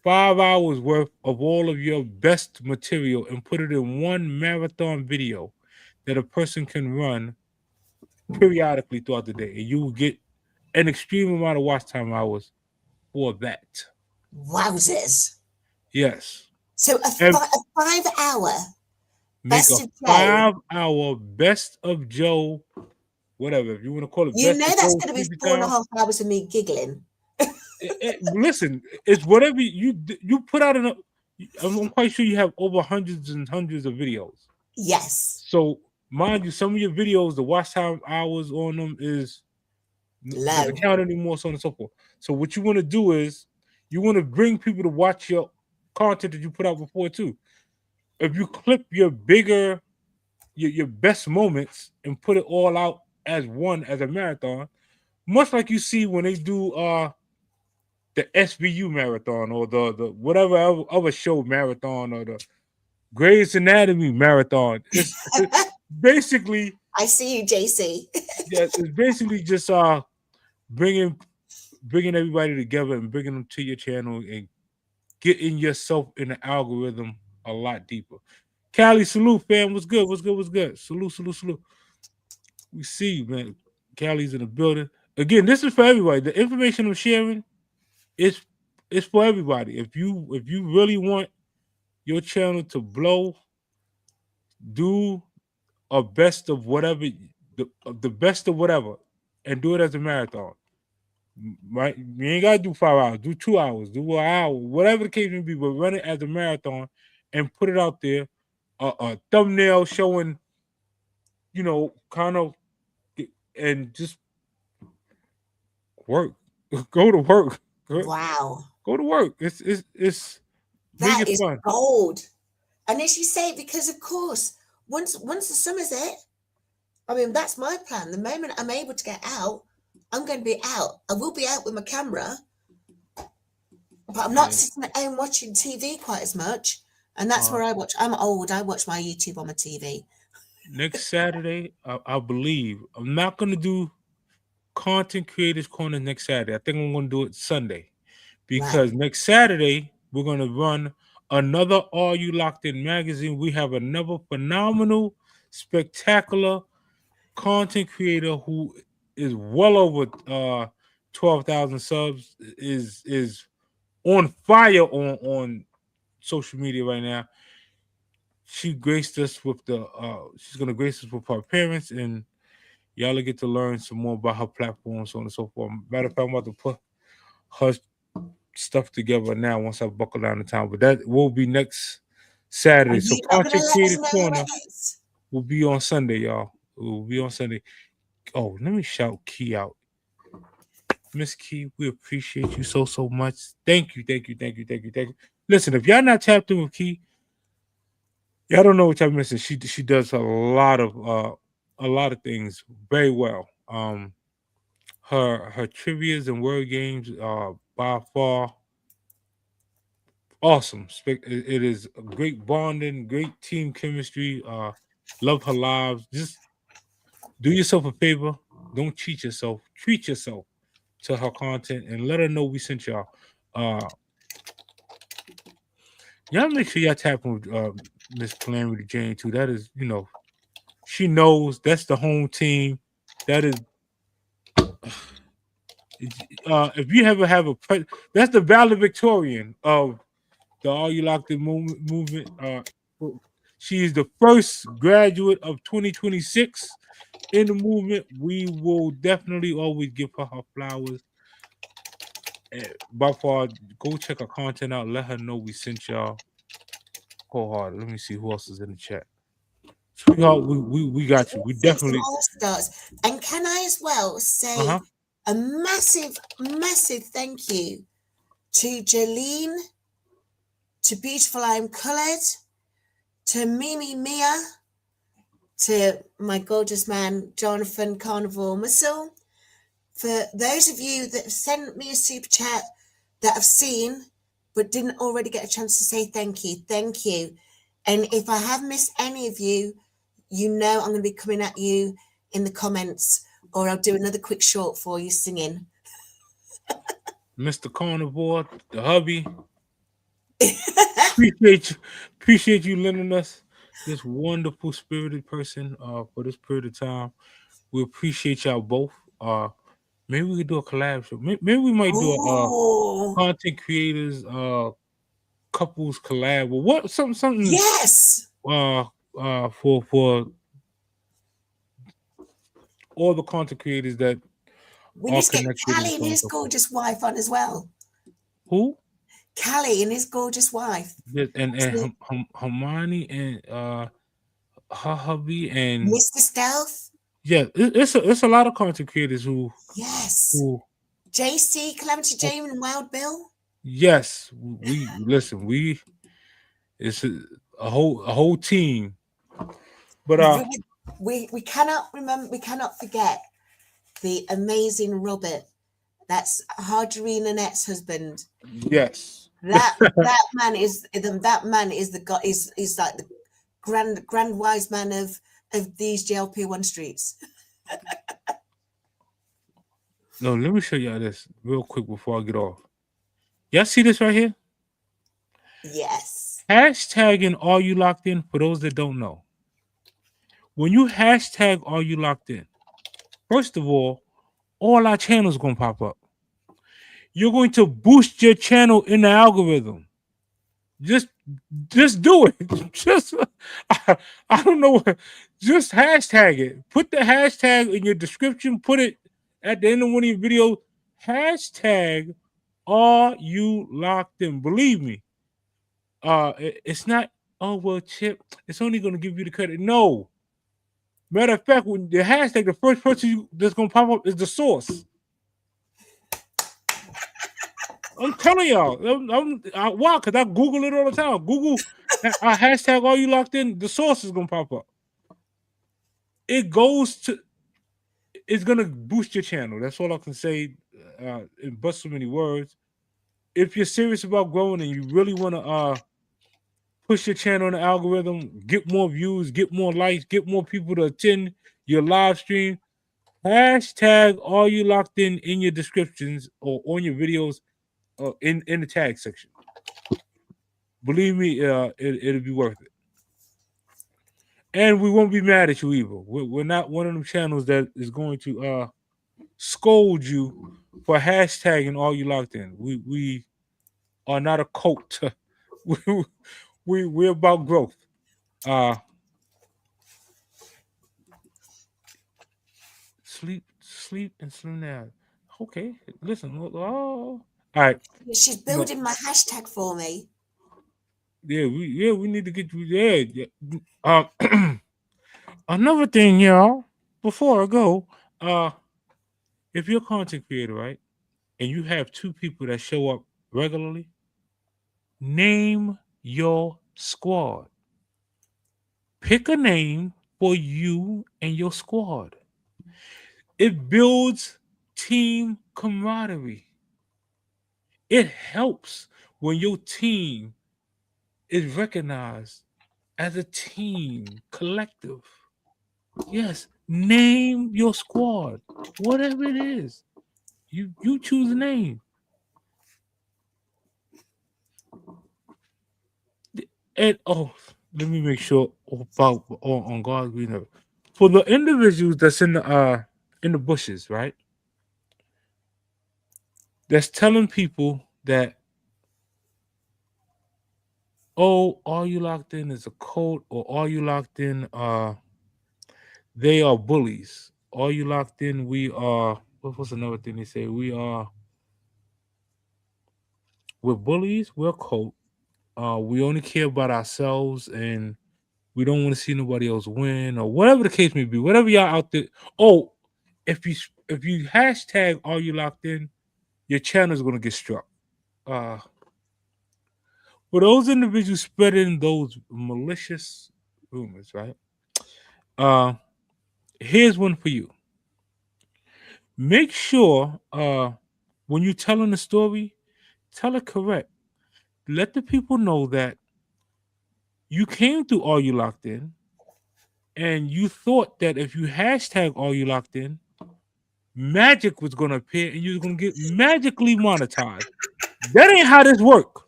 Speaker 2: 5 hours worth of all of your best material and put it in one marathon video that a person can run periodically throughout the day. And you will get an extreme amount of watch time hours for that.
Speaker 3: wowzers.
Speaker 2: Yes.
Speaker 3: So
Speaker 2: And
Speaker 3: a 5 hour
Speaker 2: make a
Speaker 3: best of Joe.
Speaker 2: 5 hour Best of Joe, whatever. If you want to call it
Speaker 3: You
Speaker 2: Best
Speaker 3: know
Speaker 2: of
Speaker 3: that's
Speaker 2: Joe
Speaker 3: going to be
Speaker 2: Sleepy
Speaker 3: four and a
Speaker 2: Time,
Speaker 3: half hours of me giggling.
Speaker 2: listen, it's whatever you put out in a. I'm quite sure you have over hundreds and hundreds of videos.
Speaker 3: Yes.
Speaker 2: So mind you, some of your videos, the watch time hours on them is doesn't
Speaker 3: Low.
Speaker 2: count anymore, so on and so forth. So what you want to do is you want to bring people to watch your content that you put out before too. If you clip your bigger, your best moments and put it all out as one as a marathon, much like you see when they do the SVU marathon or the whatever other show marathon or the Grey's Anatomy marathon. It's basically
Speaker 3: I see you, JC.
Speaker 2: yeah, it's basically just bringing bringing everybody together and bringing them to your channel and getting yourself in the algorithm a lot deeper. Cali, salute, fam. What's good? What's good? What's good? Salute, salute, salute. We see you, man. Cali's in the building. Again, this is for everybody. The information I'm sharing is for everybody. If you really want your channel to blow, do a best of whatever the best of whatever, and do it as a marathon. Right? You ain't gotta do 5 hours. Do 2 hours. Do an hour. Whatever the case may be, but run it as a marathon and put it out there. A thumbnail showing, kind of, and just work. Go to work.
Speaker 3: Wow.
Speaker 2: Go to work. It's make
Speaker 3: That
Speaker 2: it
Speaker 3: is
Speaker 2: fun.
Speaker 3: gold. And as you say, because of course, once the summer's it, I mean, that's my plan. The moment I'm able to get out, I'm going to be out. I will be out with my camera, but I'm not sitting at home watching TV quite as much. And that's where I watch. I'm old. I watch my YouTube on my TV.
Speaker 2: Next Saturday, I believe I'm not gonna do content creators corner next Saturday. I think I'm gonna do it Sunday
Speaker 3: Right.
Speaker 2: because next Saturday we're gonna run another Are You Locked In magazine. We have another phenomenal, spectacular content creator who is well over 12,000 subs. Is on fire on social media right now. She graced us with she's gonna grace us with her appearance, and y'all will get to learn some more about her platform, so on and so forth. Matter of fact, I'm about to put her stuff together now once I buckle down the time. But that will be next
Speaker 3: Are
Speaker 2: Saturday. So
Speaker 3: you not going to
Speaker 2: Content
Speaker 3: let us
Speaker 2: Creative
Speaker 3: know who
Speaker 2: Corner
Speaker 3: it is?
Speaker 2: will be on Sunday, y'all. It will be on Sunday. Oh, let me shout Key out. Miss Key, we appreciate you so much. Thank you, thank you, thank you, thank you, thank you. Listen, if y'all not tapped in with Key, Yeah, I don't know what I'm missing. She does a lot of things very well. Her trivias and word games are by far awesome. It is a great bonding, great team chemistry. Love her lives. Just do yourself a favor. Don't cheat yourself. Treat yourself to her content and let her know we sent y'all. Uh, y'all make sure y'all tap on Miss Calamity Jane too. That is, she knows that's the home team. That is, if you ever have that's the valedictorian of the All You Locked In movement. She is the first graduate of 2026 in the movement. We will definitely always give her flowers. By far, go check her content out. Let her know we sent y'all. Wholehearted. Let me see who else is in the chat. Sweetheart, we got you. We
Speaker 3: Think some
Speaker 2: definitely.
Speaker 3: all stars. And can I as well
Speaker 2: Uh
Speaker 3: say
Speaker 2: huh.
Speaker 3: a massive, massive thank you to Jolene, to Beautiful I'm Coloured, to Mimi Mia, to my gorgeous man, Jonathan Carnival Muscle. For those of you that have sent me a super chat that have seen but didn't already get a chance to say thank you. And if I have missed any of you, you know I'm going to be coming at you in the comments, or I'll do another quick short for you singing.
Speaker 2: Mr. Carnivore, the hubby. Appreciate you lending us this wonderful spirited person for this period of time. We appreciate y'all both. Maybe we could do a collab show. Maybe we might do a
Speaker 3: Oh,
Speaker 2: content creators couples collab or what something
Speaker 3: yes.
Speaker 2: uh for all the content creators that
Speaker 3: We
Speaker 2: are
Speaker 3: need to get
Speaker 2: connected and
Speaker 3: Callie and
Speaker 2: so on and
Speaker 3: his
Speaker 2: so forth.
Speaker 3: gorgeous wife on as well.
Speaker 2: Who?
Speaker 3: Callie and his gorgeous wife.
Speaker 2: And
Speaker 3: So,
Speaker 2: Hermione and her hubby and
Speaker 3: Mr. Stealth.
Speaker 2: yeah, it's a lot of content creators
Speaker 3: Yes.
Speaker 2: who
Speaker 3: JC, Calamity Jane and Wild Bill.
Speaker 2: yes, we listen, it's a whole team. But
Speaker 3: We cannot remember, we cannot forget the amazing Robert. That's Harjarine Annette's husband.
Speaker 2: yes.
Speaker 3: That man is the god, is like the grand wise man of these JLP1 streets.
Speaker 2: No, let me show y'all this real quick before I get off. Y'all see this right here?
Speaker 3: Yes.
Speaker 2: Hashtagging Are You Locked In, for those that don't know. When you hashtag Are You Locked In, first of all our channels going to pop up. You're going to boost your channel in the algorithm. Just just do it. Just I don't know what. Just hashtag it. Put the hashtag in your description. Put it at the end of one of your videos. Hashtag Are You Locked In. Believe me. It's not. Oh well, Chip. It's only going to give you the credit. No. Matter of fact, when the hashtag, the first person that's going to pop up is the source. I'm telling y'all. Why? Because I Google it all the time. Google hashtag Are You Locked In. The source is going to pop up. It goes to. It's going to boost your channel. That's all I can say in but so many words. If you're serious about growing and you really want to push your channel in the algorithm, get more views, get more likes, get more people to attend your live stream, hashtag Are You Locked in your descriptions or on your videos in the tag section. Believe me, it'll be worth it. And we won't be mad at you either. We're not one of them channels that is going to scold you for hashtagging All You Locked In. We are not a cult. we, we're about growth. Uh sleep and slim down. Okay, listen. Oh, all right.
Speaker 3: She's
Speaker 2: No,
Speaker 3: building my hashtag for me.
Speaker 2: we need to get you there. Yeah. Another thing, y'all. Before I go, if you're a content creator, right, and you have two people that show up regularly, name your squad. Pick a name for you and your squad. It builds team camaraderie. It helps when your team is recognized as a team collective. Yes, name your squad, whatever it is. You choose a name. And let me make sure about on God's green earth. For the individuals that's in the bushes, right? That's telling people that, oh, all you locked in is a cult, or all you locked in they are bullies. All you locked in, we are, what was another thing they say? We're bullies, we're cult. We only care about ourselves, and we don't want to see nobody else win, or whatever the case may be. Whatever y'all out there. Oh, if you hashtag all you locked in, your channel is gonna get struck. Uh for those individuals spreading those malicious rumors, right? Uh Here's one for you. Make sure when you're telling the story, tell it correct. Let the people know that you came through all you locked in, and you thought that if you hashtag all you locked in, magic was gonna appear and you was gonna get magically monetized. That ain't how this work.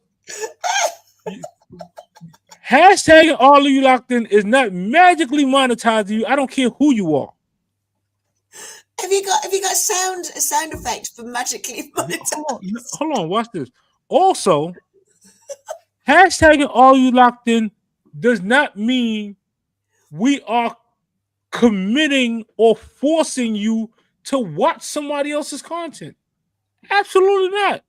Speaker 2: Hashtagging all of you locked in is not magically monetizing you. I don't care who you are.
Speaker 3: Have you got sound effects for magically monetized?
Speaker 2: Hold on, watch this. Also, hashtagging all you locked in does not mean we are committing or forcing you to watch somebody else's content. Absolutely not.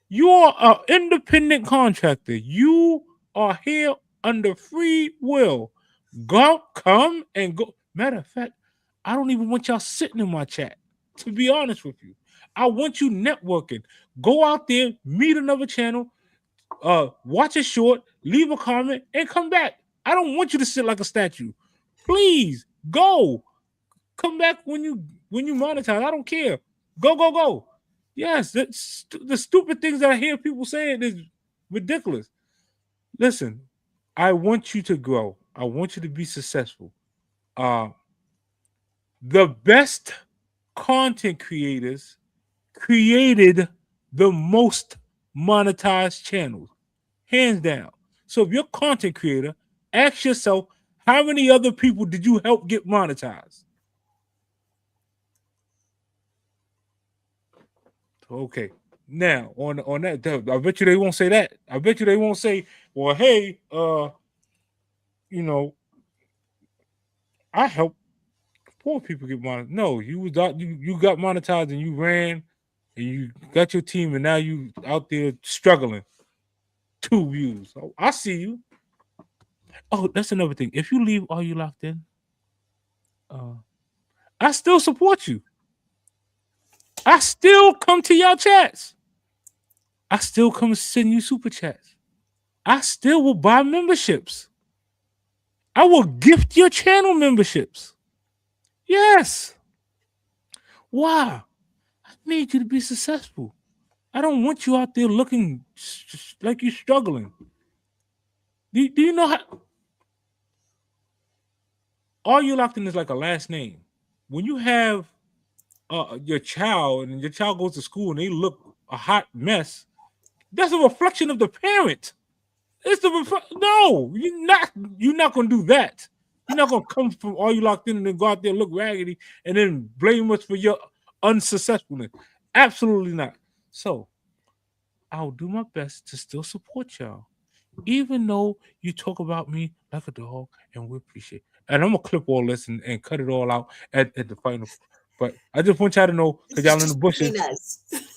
Speaker 2: You are an independent contractor. You are here under free will. Go, come, and go. Matter of fact, I don't even want y'all sitting in my chat, to be honest with you. I want you networking. Go out there, meet another channel, watch a short, leave a comment, and come back. I don't want you to sit like a statue. Please go. Come back when you monetize. I don't care. Go, go, go. Yes, the stupid things that I hear people saying is ridiculous. Listen, I want you to grow. I want you to be successful. Uh, the best content creators created the most monetized channels, hands down. So if you're a content creator, ask yourself, how many other people did you help get monetized? Okay. Now on that, I bet you they won't say that. I bet you they won't say, well, hey, you know, I help poor people get monetized. No, you got monetized and you ran and you got your team and now you out there struggling. 2 views. Oh, I see you. Oh, that's another thing. If you leave all you locked in, uh, I still support you. I still come to your chats. I still come send you super chats. I still will buy memberships. I will gift your channel memberships. Yes. Why? I need you to be successful. I don't want you out there looking like you're struggling. Do you know how all you locked in is like a last name? When you have your child and your child goes to school and they look a hot mess, that's a reflection of the parent. It's the no, you're not gonna do that. You're not gonna come from all you locked in and then go out there and look raggedy and then blame us for your unsuccessfulness. Absolutely not. So I'll do my best to still support y'all, even though you talk about me like a dog, and we appreciate. And I'm gonna clip all this and cut it all out at the final. But I just want y'all to know, because y'all in the bushes,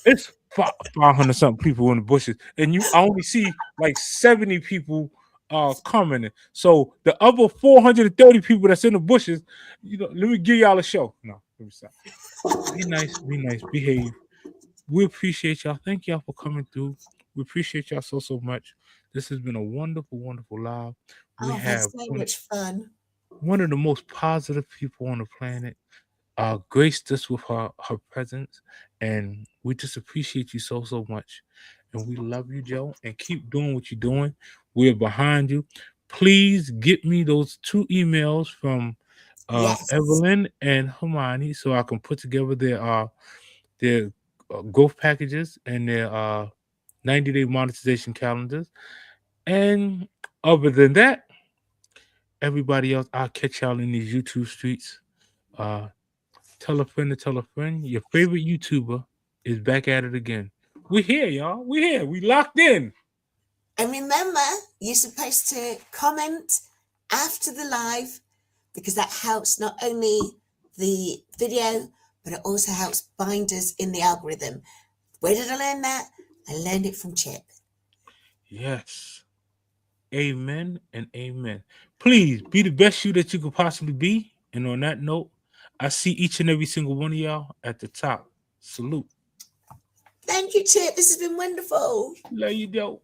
Speaker 2: it's 500 something people in the bushes, and I only see like 70 people commenting. So the other 430 people that's in the bushes, let me give y'all a show. No, let me stop. Be nice, behave. We appreciate y'all. Thank y'all for coming through. We appreciate y'all so much. This has been a wonderful, wonderful live. we
Speaker 3: Oh, I've had
Speaker 2: have
Speaker 3: so much fun.
Speaker 2: one of the most positive people on the planet graced us with her presence, and we just appreciate you so much. And we love you, Joe, and keep doing what you're doing. We're behind you. Please get me those 2 emails from
Speaker 3: Yes.
Speaker 2: Evelyn and Hermione so I can put together their growth packages and their 90-day monetization calendars. And other than that, everybody else, I'll catch y'all in these YouTube streets. Uh, Tell a friend to tell a friend. Your favorite YouTuber is back at it again. We're here, y'all. We're here. We locked in.
Speaker 3: And remember, you're supposed to comment after the live because that helps not only the video, but it also helps bind us in the algorithm. Where did I learn that? I learned it from Chip.
Speaker 2: Yes. Amen and amen. Please be the best you that you could possibly be. And on that note, I see each and every single one of y'all at the top. Salute.
Speaker 3: Thank you, Chip. This has been wonderful.
Speaker 2: Love you, dope.